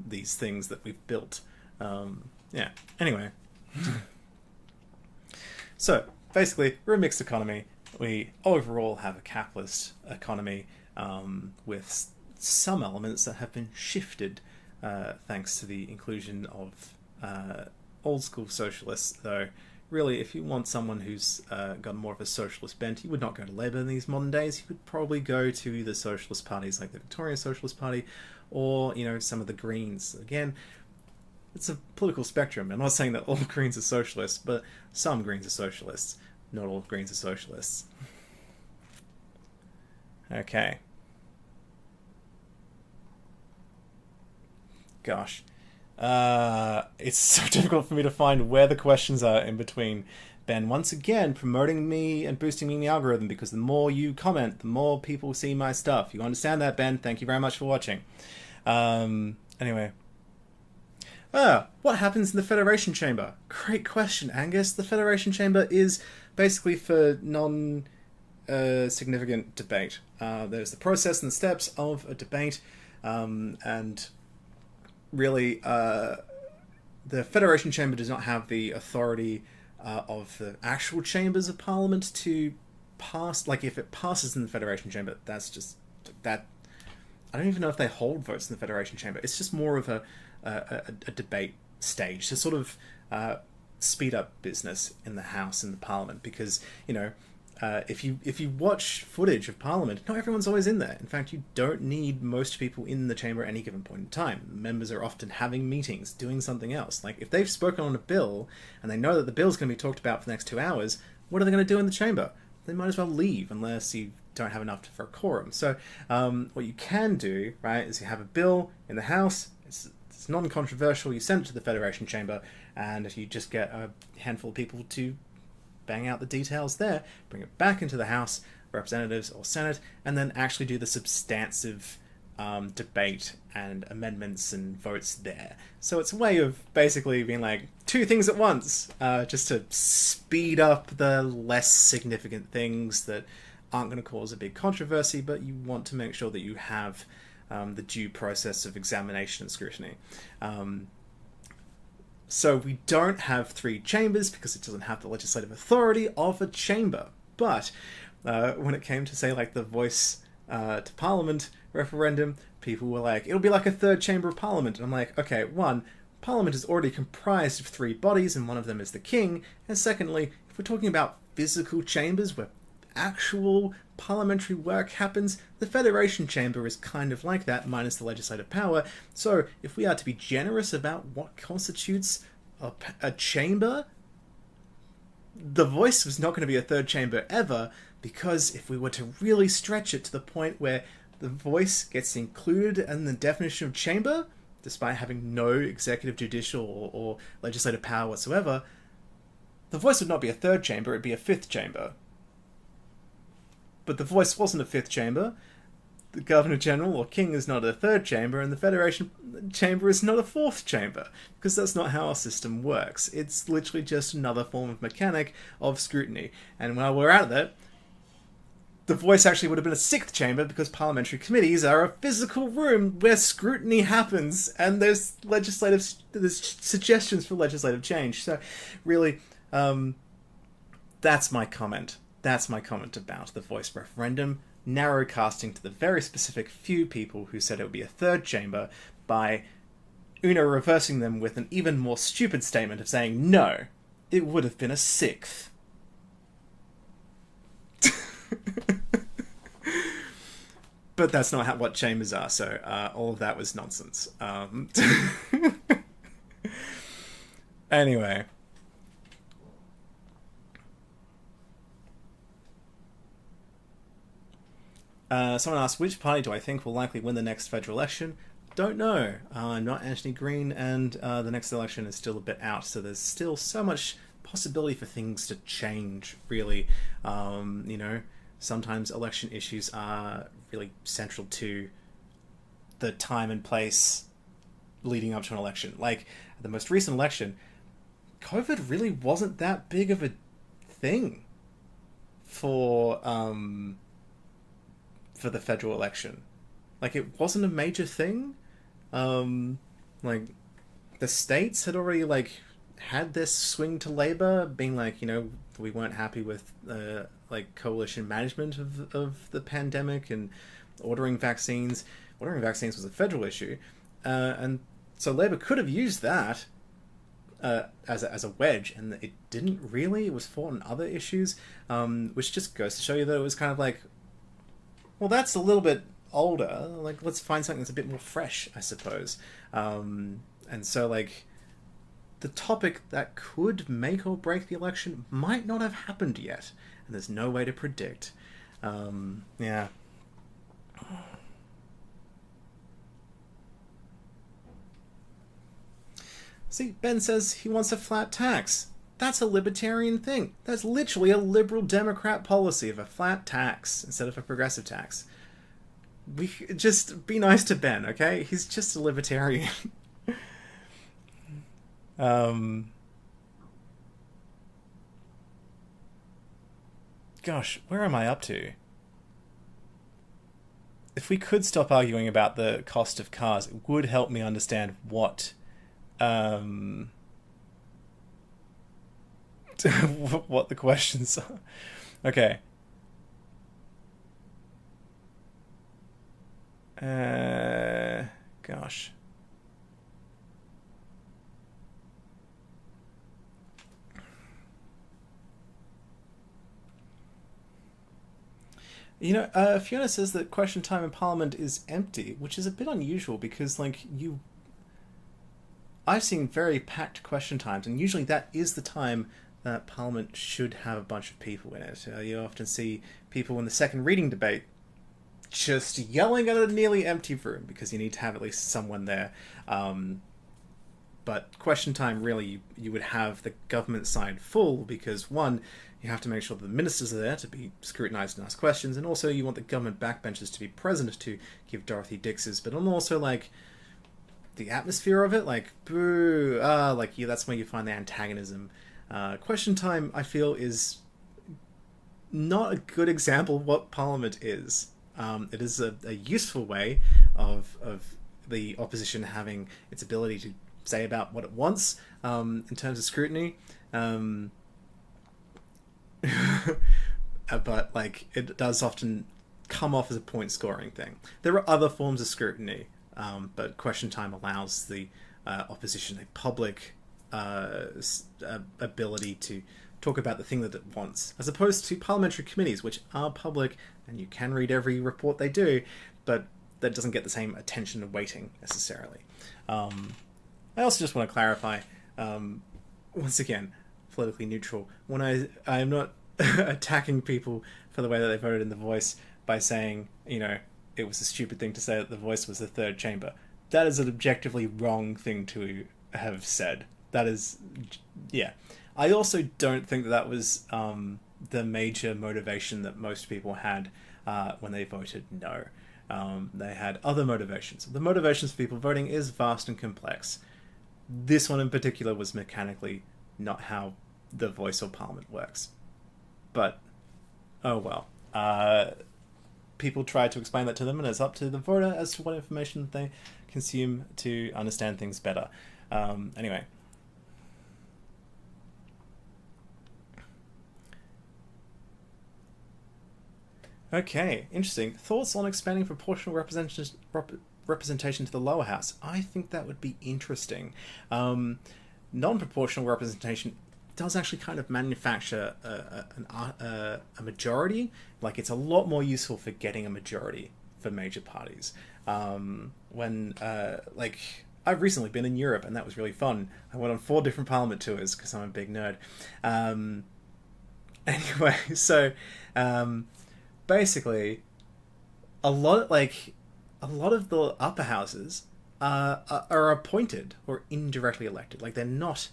these things that we've built. Yeah, anyway. So, basically, we're a mixed economy. We overall have a capitalist economy with some elements that have been shifted thanks to the inclusion of old school socialists, though really if you want someone who's got more of a socialist bent, you would not go to Labour in these modern days. You would probably go to the socialist parties like the Victorian Socialist Party, or some of the Greens. Again, it's a political spectrum. I'm not saying that all Greens are socialists, but some Greens are socialists. Not all Greens are socialists. Okay. Gosh. It's so difficult for me to find where the questions are in between. Ben, once again, promoting me and boosting me in the algorithm, because the more you comment, the more people see my stuff. You understand that, Ben? Thank you very much for watching. Anyway. What happens in the Federation Chamber? Great question, Angus. The Federation Chamber is basically for non-significant debate. There's the process and the steps of a debate, and really, the Federation Chamber does not have the authority of the actual chambers of Parliament to pass. Like, if it passes in the Federation Chamber, that's just that. I don't even know if they hold votes in the Federation Chamber. It's just more of a debate stage to sort of speed up business in the House and the Parliament, because if you watch footage of Parliament, not everyone's always in there. In fact, you don't need most people in the chamber at any given point in time. Members are often having meetings, doing something else. Like, if they've spoken on a bill and they know that the bill's going to be talked about for the next 2 hours, what are they going to do in the chamber? They might as well leave, unless you don't have enough for a quorum. So what you can do, right, is you have a bill in the House. It's non-controversial. You send it to the Federation Chamber, and if you just get a handful of people to bang out the details there, bring it back into the House, Representatives or Senate, and then actually do the substantive debate and amendments and votes there. So it's a way of basically being like, two things at once, just to speed up the less significant things that aren't going to cause a big controversy, but you want to make sure that you have the due process of examination and scrutiny. So we don't have 3 chambers because it doesn't have the legislative authority of a chamber. But when it came to, say, like the voice to Parliament referendum, people were like, it'll be like a 3rd chamber of Parliament. And I'm like, okay, one, Parliament is already comprised of 3 bodies, and one of them is the king. And secondly, if we're talking about physical chambers where actual parliamentary work happens, the Federation Chamber is kind of like that, minus the legislative power. So if we are to be generous about what constitutes a chamber, the voice was not going to be a third chamber ever, because if we were to really stretch it to the point where the voice gets included in the definition of chamber, despite having no executive, judicial, or legislative power whatsoever, the voice would not be a third chamber, it'd be a 5th chamber. But the voice wasn't a 5th chamber, the Governor-General or King is not a 3rd chamber, and the Federation Chamber is not a 4th chamber, because that's not how our system works. It's literally just another form of mechanic of scrutiny. And while we're at it, the voice actually would have been a 6th chamber, because parliamentary committees are a physical room where scrutiny happens, and there's suggestions for legislative change. So, really, that's my comment. That's my comment about the voice referendum, narrow casting to the very specific few people who said it would be a 3rd chamber, by Uno reversing them with an even more stupid statement of saying, no, it would have been a 6th. But that's not what chambers are, so all of that was nonsense. Anyway. Someone asked, which party do I think will likely win the next federal election? Don't know. I'm not Anthony Green, and the next election is still a bit out, so there's still so much possibility for things to change, really. You know, sometimes election issues are really central to the time and place leading up to an election. Like, the most recent election, COVID really wasn't that big of a thing for the federal election. Like, it wasn't a major thing. Like, the states had already, like, had this swing to Labour, being like, you know, we weren't happy with, like, coalition management of the pandemic and ordering vaccines. Ordering vaccines was a federal issue. And so Labour could have used that as a wedge, and it didn't really. It was fought on other issues, which just goes to show you that it was kind of like, well, that's a little bit older. Like, let's find something that's a bit more fresh, I suppose. And so, like, the topic that could make or break the election might not have happened yet, and there's no way to predict. Yeah. See, Ben says he wants a flat tax. That's a libertarian thing. That's literally a liberal Democrat policy of a flat tax instead of a progressive tax. We just be nice to Ben, okay? He's just a libertarian. Gosh, where am I up to? If we could stop arguing about the cost of cars, it would help me understand what what the questions are. Okay. Gosh. You know, Fiona says that question time in Parliament is empty, which is a bit unusual because, like, I've seen very packed question times, and usually that is the time that Parliament should have a bunch of people in it. You often see people in the second reading debate just yelling at a nearly empty room because you need to have at least someone there. But question time, really, you would have the government side full because, one, you have to make sure that the ministers are there to be scrutinised and ask questions, and also you want the government backbenchers to be present to give Dorothy Dix's, but also, like, the atmosphere of it, like, boo, like, yeah, that's where you find the antagonism. Question time, I feel, is not a good example of what Parliament is. It is a useful way of the opposition having its ability to say about what it wants in terms of scrutiny. But, like, it does often come off as a point-scoring thing. There are other forms of scrutiny, but question time allows the opposition, a public ability to talk about the thing that it wants, as opposed to parliamentary committees, which are public and you can read every report they do, but that doesn't get the same attention and weighting necessarily. I also just want to clarify, once again, politically neutral, when I'm not attacking people for the way that they voted in The Voice by saying, you know, it was a stupid thing to say that The Voice was the third chamber. That is an objectively wrong thing to have said. That is, yeah. I also don't think that was the major motivation that most people had when they voted no. They had other motivations. The motivations for people voting is vast and complex. This one in particular was mechanically not how the Voice or Parliament works. But, oh well. People try to explain that to them, and it's up to the voter as to what information they consume to understand things better. Anyway. Okay, interesting. Thoughts on expanding proportional representation to the lower house? I think that would be interesting. Non-proportional representation does actually kind of manufacture a majority. Like, it's a lot more useful for getting a majority for major parties. Like, I've recently been in Europe, and that was really fun. I went on 4 different parliament tours because I'm a big nerd. Anyway, so basically, a lot of the upper houses are appointed or indirectly elected. Like, they're not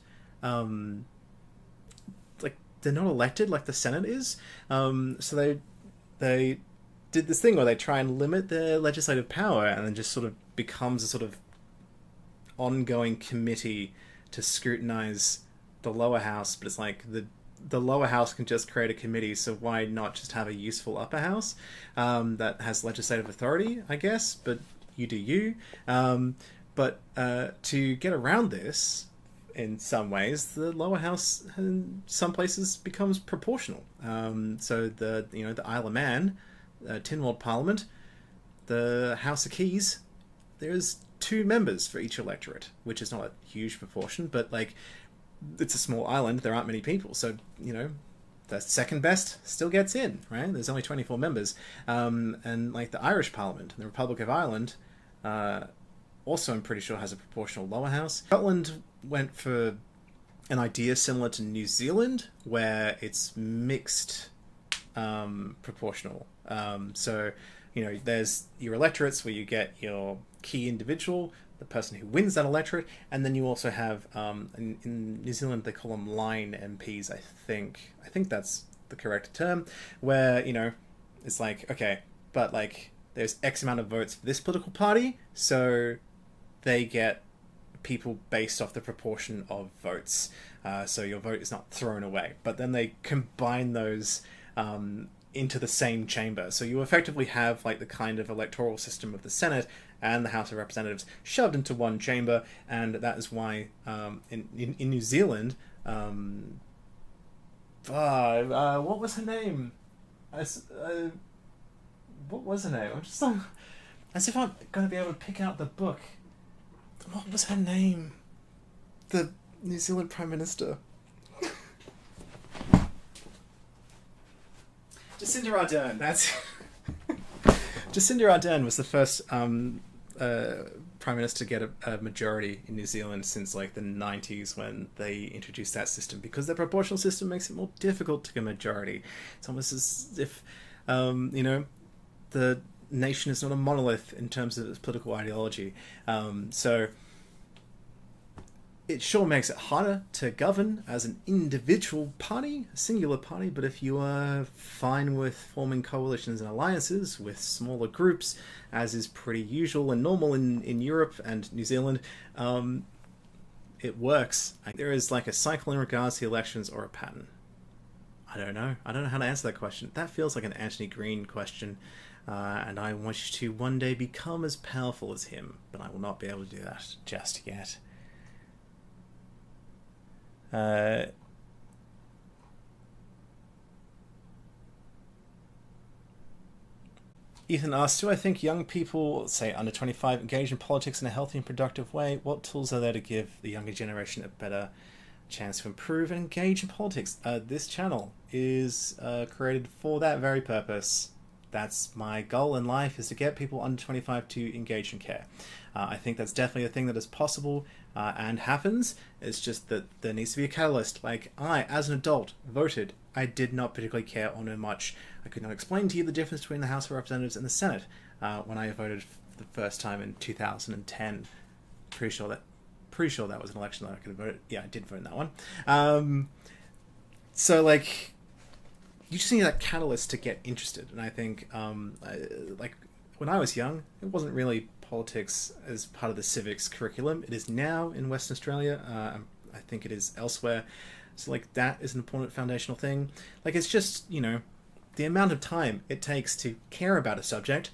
they're not elected like the Senate is. So they did this thing where they try and limit their legislative power, and then just sort of becomes a sort of ongoing committee to scrutinize the lower house. But it's like the lower house can just create a committee, so why not just have a useful upper house that has legislative authority, I guess, but you do you. But to get around this, in some ways, the lower house in some places becomes proportional. So the Isle of Man, Tynwald Parliament, the House of Keys, there's 2 members for each electorate, which is not a huge proportion, but like, it's a small island, there aren't many people, so, you know, the second best still gets in, right? There's only 24 members. And like the Irish Parliament, the Republic of Ireland, also I'm pretty sure has a proportional lower house. Scotland went for an idea similar to New Zealand, where it's mixed proportional. So, you know, there's your electorates where you get your key individual, the person who wins that electorate, and then you also have, in New Zealand they call them line MPs, I think that's the correct term, where, you know, it's like, okay, but like, there's X amount of votes for this political party, so they get people based off the proportion of votes, so your vote is not thrown away. But then they combine those into the same chamber, so you effectively have like the kind of electoral system of the Senate and the House of Representatives shoved into one chamber, and that is why in New Zealand, what was her name? What was her name? I'm just like, as if I'm going to be able to pick out the book. What was her name? The New Zealand Prime Minister. Jacinda Ardern. That's Jacinda Ardern was the first Prime Minister to get a majority in New Zealand since like the 90s, when they introduced that system, because the proportional system makes it more difficult to get a majority. It's almost as if, you know, the nation is not a monolith in terms of its political ideology. So it sure makes it harder to govern as an individual party, a singular party, but if you are fine with forming coalitions and alliances with smaller groups, as is pretty usual and normal in Europe and New Zealand, it works. There is like a cycle in regards to elections, or a pattern. I don't know how to answer that question. That feels like an Anthony Green question. And I want you to one day become as powerful as him, but I will not be able to do that just yet. Ethan asks, do I think young people, say under 25, engage in politics in a healthy and productive way? What tools are there to give the younger generation a better chance to improve and engage in politics? This channel is created for that very purpose. That's my goal in life, is to get people under 25 to engage and care. I think that's definitely a thing that is possible and happens. It's just that there needs to be a catalyst. Like, I, as an adult, voted. I did not particularly care or know much. I could not explain to you the difference between the House of Representatives and the Senate when I voted for the first time in 2010. Pretty sure that was an election that I could have voted. Yeah, I did vote in that one. So, like, you just need that catalyst to get interested. And I think, like, when I was young, it wasn't really politics as part of the civics curriculum. It is now in Western Australia. I think it is elsewhere. So, like, that is an important foundational thing. Like, it's just, you know, the amount of time it takes to care about a subject.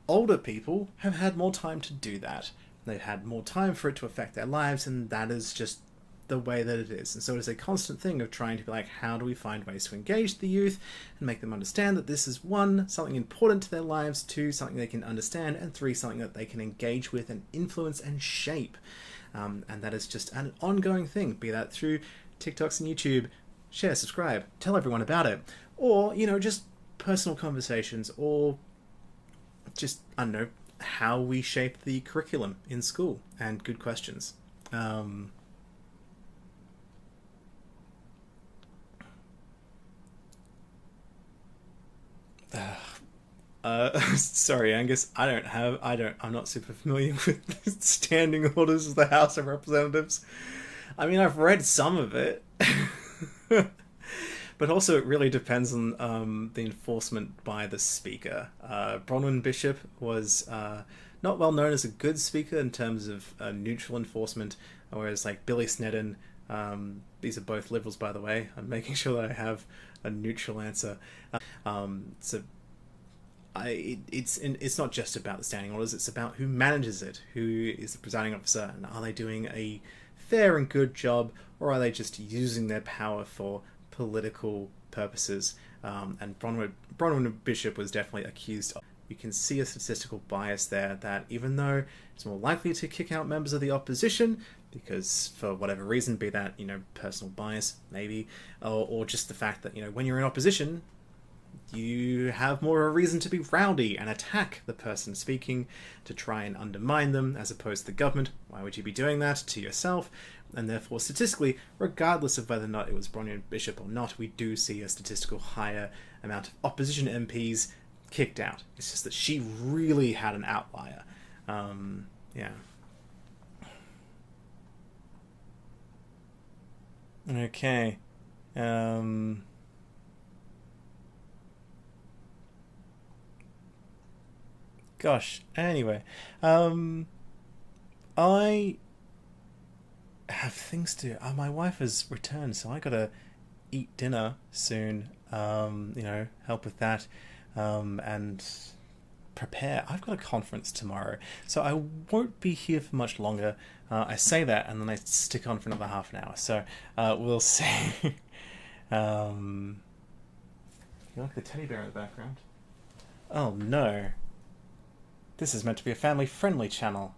Older people have had more time to do that. They've had more time for it to affect their lives, and that is just the way that it is. And so it is a constant thing of trying to be like, how do we find ways to engage the youth and make them understand that this is, one, something important to their lives, two, something they can understand, and three, something that they can engage with and influence and shape. And that is just an ongoing thing, be that through TikToks and YouTube. Share, subscribe, tell everyone about it, or, you know, just personal conversations, or just, I don't know, how we shape the curriculum in school, and good questions. Sorry, Angus, I'm not super familiar with the standing orders of the House of Representatives. I mean, I've read some of it. But also it really depends on the enforcement by the speaker. Bronwyn Bishop was not well known as a good speaker in terms of neutral enforcement, whereas like Billy Snedden, these are both Liberals, by the way. I'm making sure that I have a neutral answer. It's not just about the standing orders, it's about who manages it, who is the presiding officer, and are they doing a fair and good job, or are they just using their power for political purposes? And Bronwyn Bishop was definitely accused of. You can see a statistical bias there, that even though it's more likely to kick out members of the opposition, because for whatever reason, be that, you know, personal bias, maybe, or just the fact that, you know, when you're in opposition, you have more of a reason to be rowdy and attack the person speaking, to try and undermine them, as opposed to the government. Why would you be doing that to yourself? And therefore, statistically, regardless of whether or not it was Bronwyn Bishop or not, we do see a statistical higher amount of opposition MPs kicked out. It's just that she really had an outlier. Yeah. Okay. Gosh, anyway, I have things to do. My wife has returned, so I gotta eat dinner soon, you know, help with that, and prepare. I've got a conference tomorrow, so I won't be here for much longer. I say that, and then I stick on for another half an hour, so we'll see. You like the teddy bear in the background? Oh no. This is meant to be a family-friendly channel.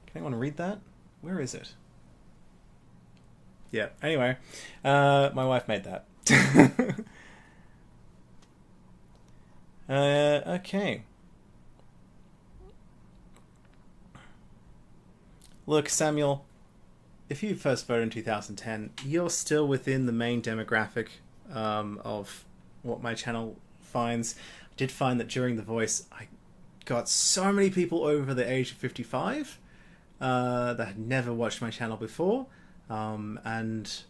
Can anyone read that? Where is it? Yeah, anyway. My wife made that. Okay. Look, Samuel, if you first voted in 2010, you're still within the main demographic of what my channel finds. I did find that during The Voice, I got so many people over the age of 55 that had never watched my channel before, and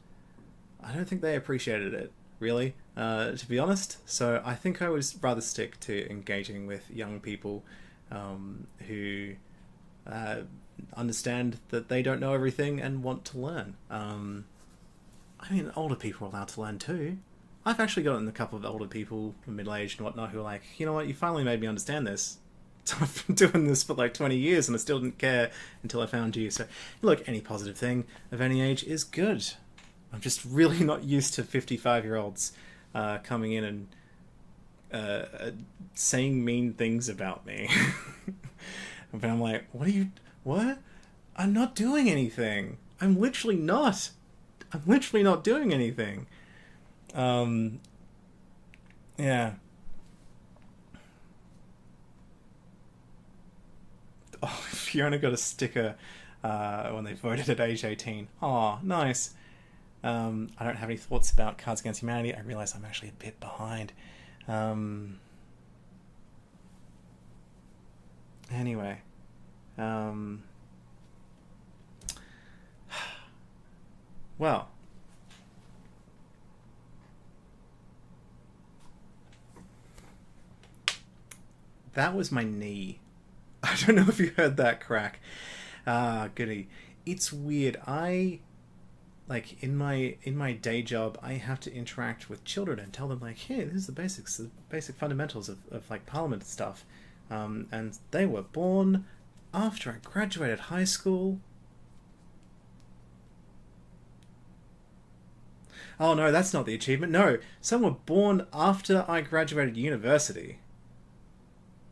I don't think they appreciated it, really, to be honest. So I think I would rather stick to engaging with young people who understand that they don't know everything and want to learn. I mean, older people are allowed to learn too. I've actually gotten a couple of older people, middle-aged and whatnot, who are like, you know what, you finally made me understand this. So I've been doing this for like 20 years and I still didn't care until I found you. So look, any positive thing of any age is good. I'm just really not used to 55-year-olds coming in saying mean things about me. But I'm like, what? I'm not doing anything. I'm literally not doing anything. Yeah. Oh, Fiona got a sticker when they voted at age 18. Oh, nice. I don't have any thoughts about Cards Against Humanity. I realise I'm actually a bit behind. Anyway. Well. That was my knee. I don't know if you heard that crack. Ah, goody. It's weird. Like in my day job, I have to interact with children and tell them like, hey, this is the basics, the basic fundamentals of like Parliament stuff. And they were born after I graduated high school. Oh no, that's not the achievement. No, some were born after I graduated university.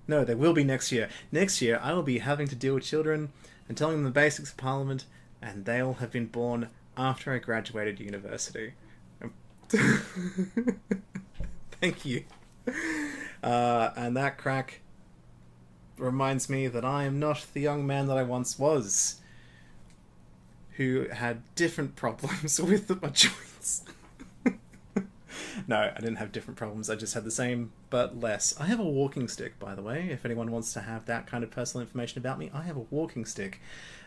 No, they will be next year. Next year, I will be having to deal with children and telling them the basics of Parliament, and they'll have been born after I graduated university. Thank you. And that crack reminds me that I am not the young man that I once was, who had different problems with my joints. No, I didn't have different problems. I just had the same, but less. I have a walking stick, by the way. If anyone wants to have that kind of personal information about me, I have a walking stick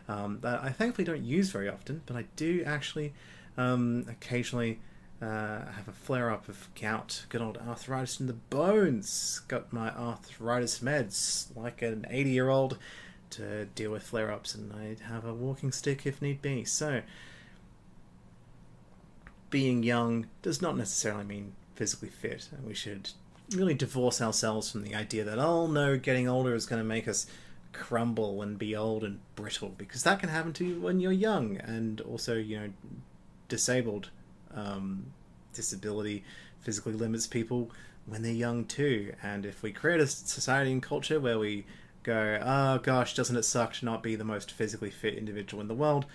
that I thankfully don't use very often, but I do actually occasionally have a flare-up of gout, good old arthritis in the bones. Got my arthritis meds, like an 80-year-old, to deal with flare-ups, and I have a walking stick if need be. So, being young does not necessarily mean physically fit, and we should really divorce ourselves from the idea that, oh no, getting older is going to make us crumble and be old and brittle, because that can happen to you when you're young, and also, you know, disabled. Disability physically limits people when they're young too, and if we create a society and culture where we go, oh gosh, doesn't it suck to not be the most physically fit individual in the world,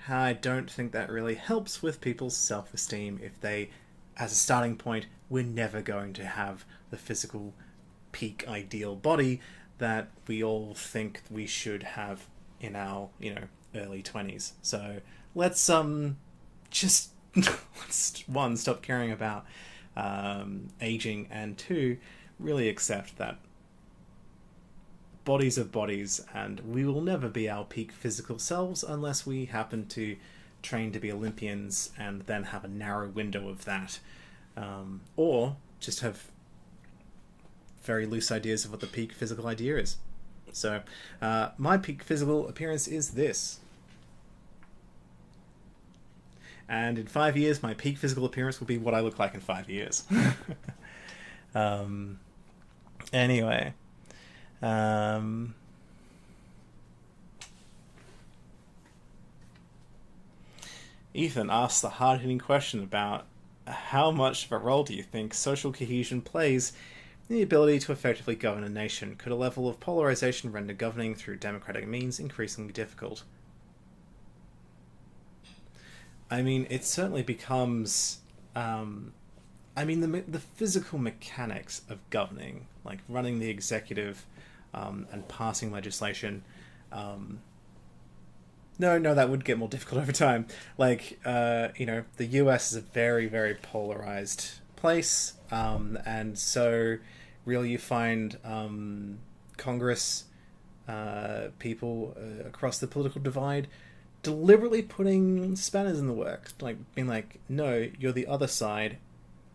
I don't think that really helps with people's self-esteem if they, as a starting point, we're never going to have the physical peak ideal body that we all think we should have in our, you know, early 20s. So let's just let's, one, stop caring about aging, and two, really accept that bodies are bodies, and we will never be our peak physical selves unless we happen to train to be Olympians and then have a narrow window of that, or just have very loose ideas of what the peak physical idea is. So my peak physical appearance is this, and in 5 years my peak physical appearance will be what I look like in 5 years. Anyway, Ethan asked the hard-hitting question about how much of a role do you think social cohesion plays in the ability to effectively govern a nation? Could a level of polarization render governing through democratic means increasingly difficult? I mean, it certainly becomes... I mean, the physical mechanics of governing, like running the executive and passing legislation, no, that would get more difficult over time. Like, you know, the US is a very, very polarized place, and so really you find Congress people across the political divide deliberately putting spanners in the works, like being like, no, you're the other side,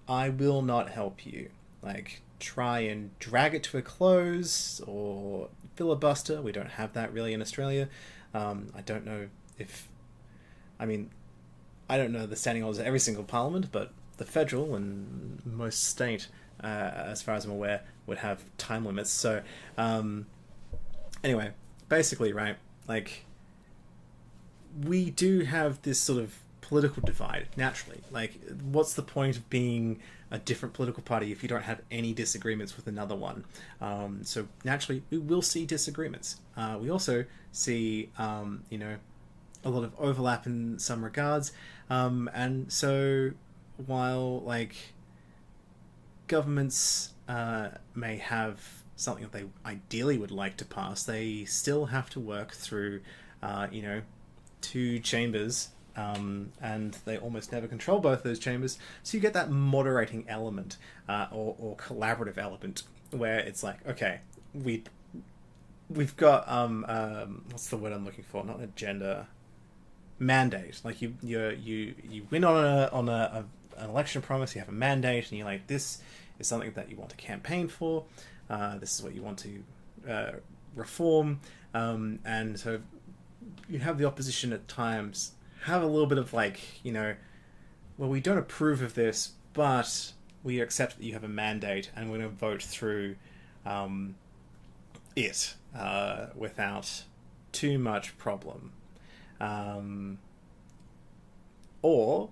I will not help you. Like, try and drag it to a close, or filibuster. We don't have that really in Australia. I don't know if... I mean, I don't know the standing orders of every single parliament, but the federal and most state, as far as I'm aware, would have time limits. So, anyway, basically, right, like, we do have this sort of political divide, naturally. Like, what's the point of being a different political party if you don't have any disagreements with another one? So naturally, we will see disagreements. We also see, a lot of overlap in some regards. And so while, like, governments may have something that they ideally would like to pass, they still have to work through, two chambers, and they almost never control both those chambers. So you get that moderating element, or collaborative element, where it's like, okay, we've got what's the word I'm looking for? Not agenda, mandate. Like you win on an election promise. You have a mandate, and you're like, this is something that you want to campaign for. This is what you want to reform, and so you have the opposition at times have a little bit of like, well, we don't approve of this, but we accept that you have a mandate, and we're going to vote through it without too much problem. Or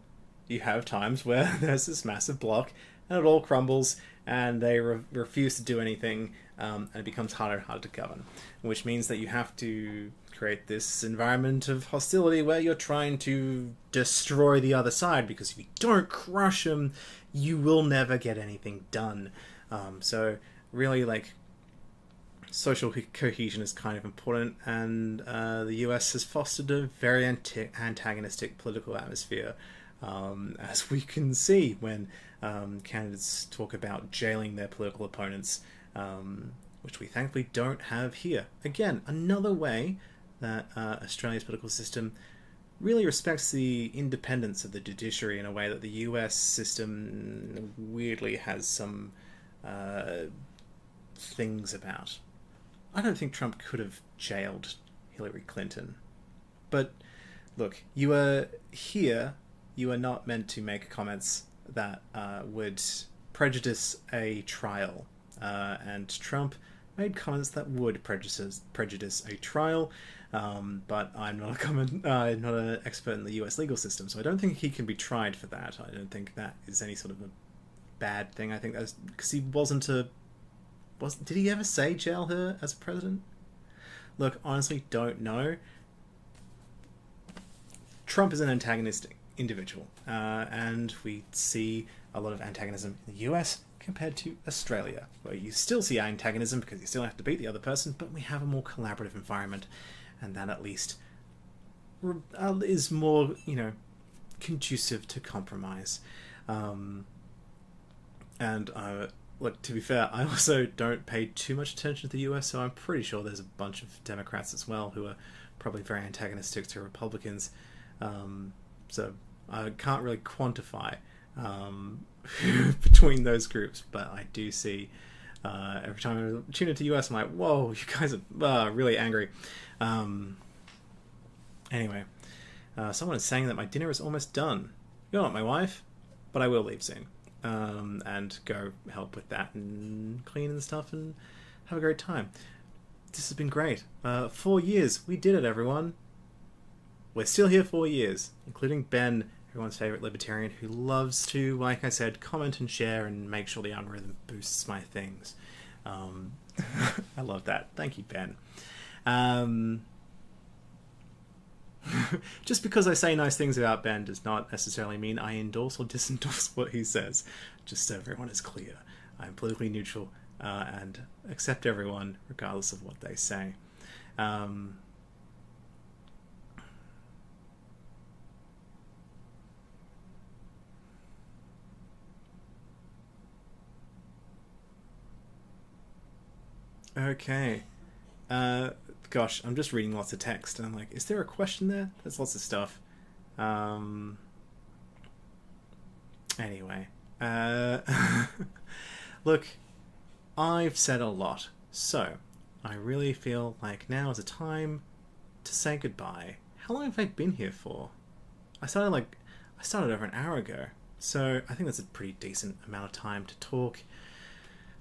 you have times where there's this massive block and it all crumbles and they refuse to do anything, and it becomes harder and harder to govern, which means that you have to create this environment of hostility where you're trying to destroy the other side, because if you don't crush them, you will never get anything done. So really, like, social cohesion is kind of important, and the US has fostered a very antagonistic political atmosphere, as we can see when candidates talk about jailing their political opponents, which we thankfully don't have here. Again, another way that Australia's political system really respects the independence of the judiciary in a way that the US system weirdly has some things about. I don't think Trump could have jailed Hillary Clinton. But look, you are here, you are not meant to make comments that would prejudice a trial. And Trump made comments that would prejudice a trial, but I'm not not an expert in the US legal system, so I don't think he can be tried for that. I don't think that is any sort of a bad thing. I think that's because he did he ever say jail her as a president? Look, honestly, don't know. Trump is an antagonistic individual, and we see a lot of antagonism in the US compared to Australia, where you still see antagonism because you still have to beat the other person, but we have a more collaborative environment, and that at least is more, conducive to compromise. Look, to be fair, I also don't pay too much attention to the US, so I'm pretty sure there's a bunch of Democrats as well who are probably very antagonistic to Republicans. So I can't really quantify between those groups, but I do see every time I tune into the US, I'm like, whoa, you guys are really angry. Anyway, someone is saying that my dinner is almost done. You're not my wife, but I will leave soon. And go help with that and clean and stuff and have a great time. This has been great. 4 years. We did it, everyone. We're still here 4 years, including Ben, everyone's favourite libertarian, who loves to, like I said, comment and share and make sure the algorithm boosts my things. I love that. Thank you, Ben. Just because I say nice things about Ben does not necessarily mean I endorse or disendorse what he says. Just so everyone is clear. I'm politically neutral and accept everyone regardless of what they say. Okay. Gosh, I'm just reading lots of text, and I'm like, is there a question there? There's lots of stuff. Anyway. Look, I've said a lot, so I really feel like now is a time to say goodbye. How long have I been here for? I started over an hour ago, so I think that's a pretty decent amount of time to talk.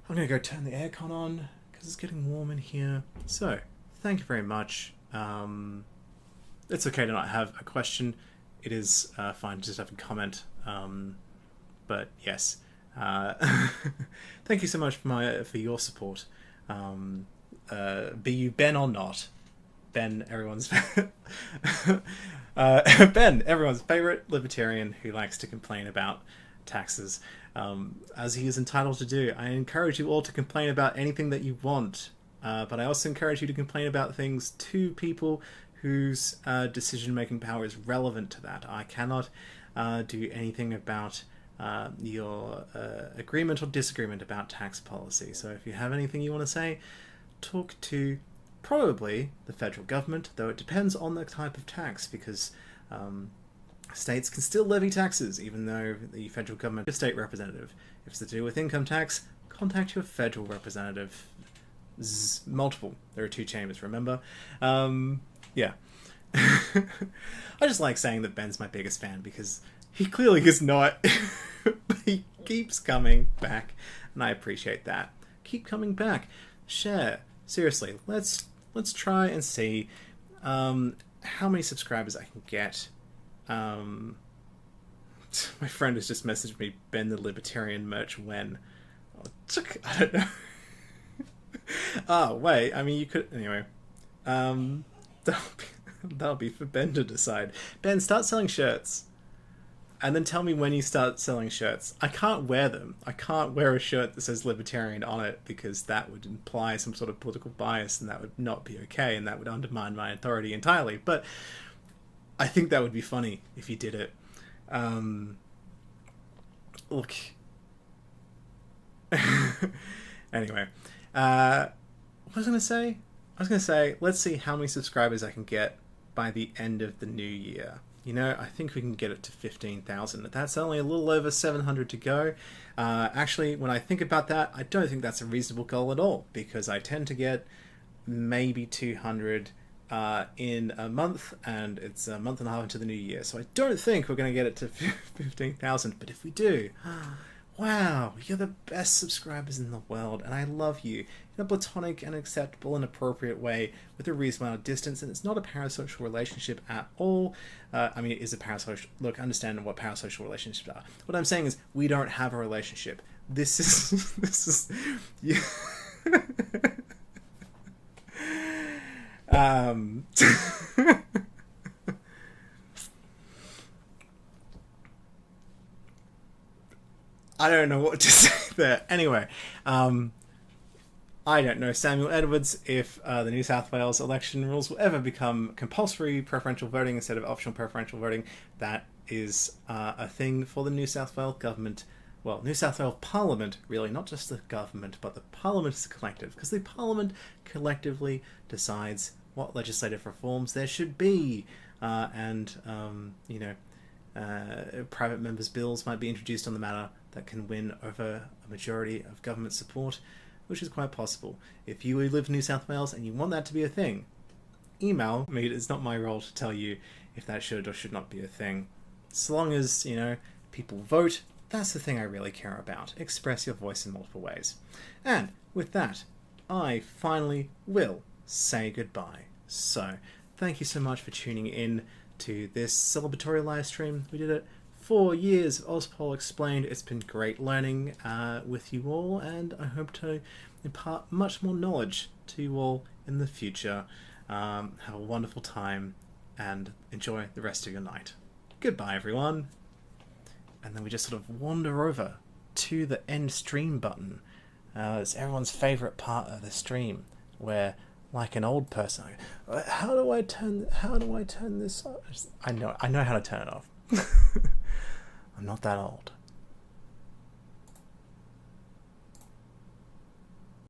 I'm gonna go turn the aircon on, because it's getting warm in here. So, thank you very much. It's okay to not have a question. it is fine to just have a comment. But yes, thank you so much for your support. Be you Ben or not, Ben, everyone's Ben, everyone's favorite libertarian who likes to complain about taxes, as he is entitled to do. I encourage you all to complain about anything that you want, but I also encourage you to complain about things to people whose decision-making power is relevant to that. I cannot do anything about your agreement or disagreement about tax policy. So if you have anything you want to say, talk to probably the federal government, though it depends on the type of tax, because states can still levy taxes, even though the federal government is a state representative. If it's to do with income tax, contact your federal representative. Multiple. There are 2 chambers, remember? Yeah. I just like saying that Ben's my biggest fan, because he clearly is not, but he keeps coming back, and I appreciate that. Keep coming back. Share. Seriously, let's try and see how many subscribers I can get. My friend has just messaged me, Ben the Libertarian merch when? I don't know. Oh, wait, I mean, you could... Anyway. That'll be for Ben to decide. Ben, start selling shirts. And then tell me when you start selling shirts. I can't wear them. I can't wear a shirt that says Libertarian on it, because that would imply some sort of political bias, and that would not be okay, and that would undermine my authority entirely. But I think that would be funny if you did it. Look. Anyway. What was I going to say? I was going to say, let's see how many subscribers I can get by the end of the new year. You know, I think we can get it to 15,000. That's only a little over 700 to go. Actually, when I think about that, I don't think that's a reasonable goal at all, because I tend to get maybe 200 in a month, and it's a month and a half into the new year. So I don't think we're going to get it to 15,000. But if we do, wow, you're the best subscribers in the world, and I love you in a platonic and acceptable and appropriate way with a reasonable amount of distance, and it's not a parasocial relationship at all. I mean, it is a parasocial... Look, understand what parasocial relationships are. What I'm saying is, we don't have a relationship. This is... this is... Yeah. I don't know what to say there. Anyway, I don't know, Samuel Edwards, if the New South Wales election rules will ever become compulsory preferential voting instead of optional preferential voting. That is a thing for the New South Wales government. Well, New South Wales Parliament, really, not just the government, but the Parliament is a collective, because the Parliament collectively decides what legislative reforms there should be. You know, private members' bills might be introduced on the matter that can win over a majority of government support, which is quite possible. If you live in New South Wales and you want that to be a thing, email me. It's not my role to tell you if that should or should not be a thing. So long as, you know, people vote, that's the thing I really care about. Express your voice in multiple ways. And with that, I finally will say goodbye. So, thank you so much for tuning in to this celebratory live stream. We did it 4 years of Auspol Explained. It's been great learning with you all, and I hope to impart much more knowledge to you all in the future. Have a wonderful time, and enjoy the rest of your night. Goodbye, everyone. And then we just sort of wander over to the end stream button. It's everyone's favourite part of the stream, where, like an old person, how do I turn this off? I know how to turn it off. I'm not that old.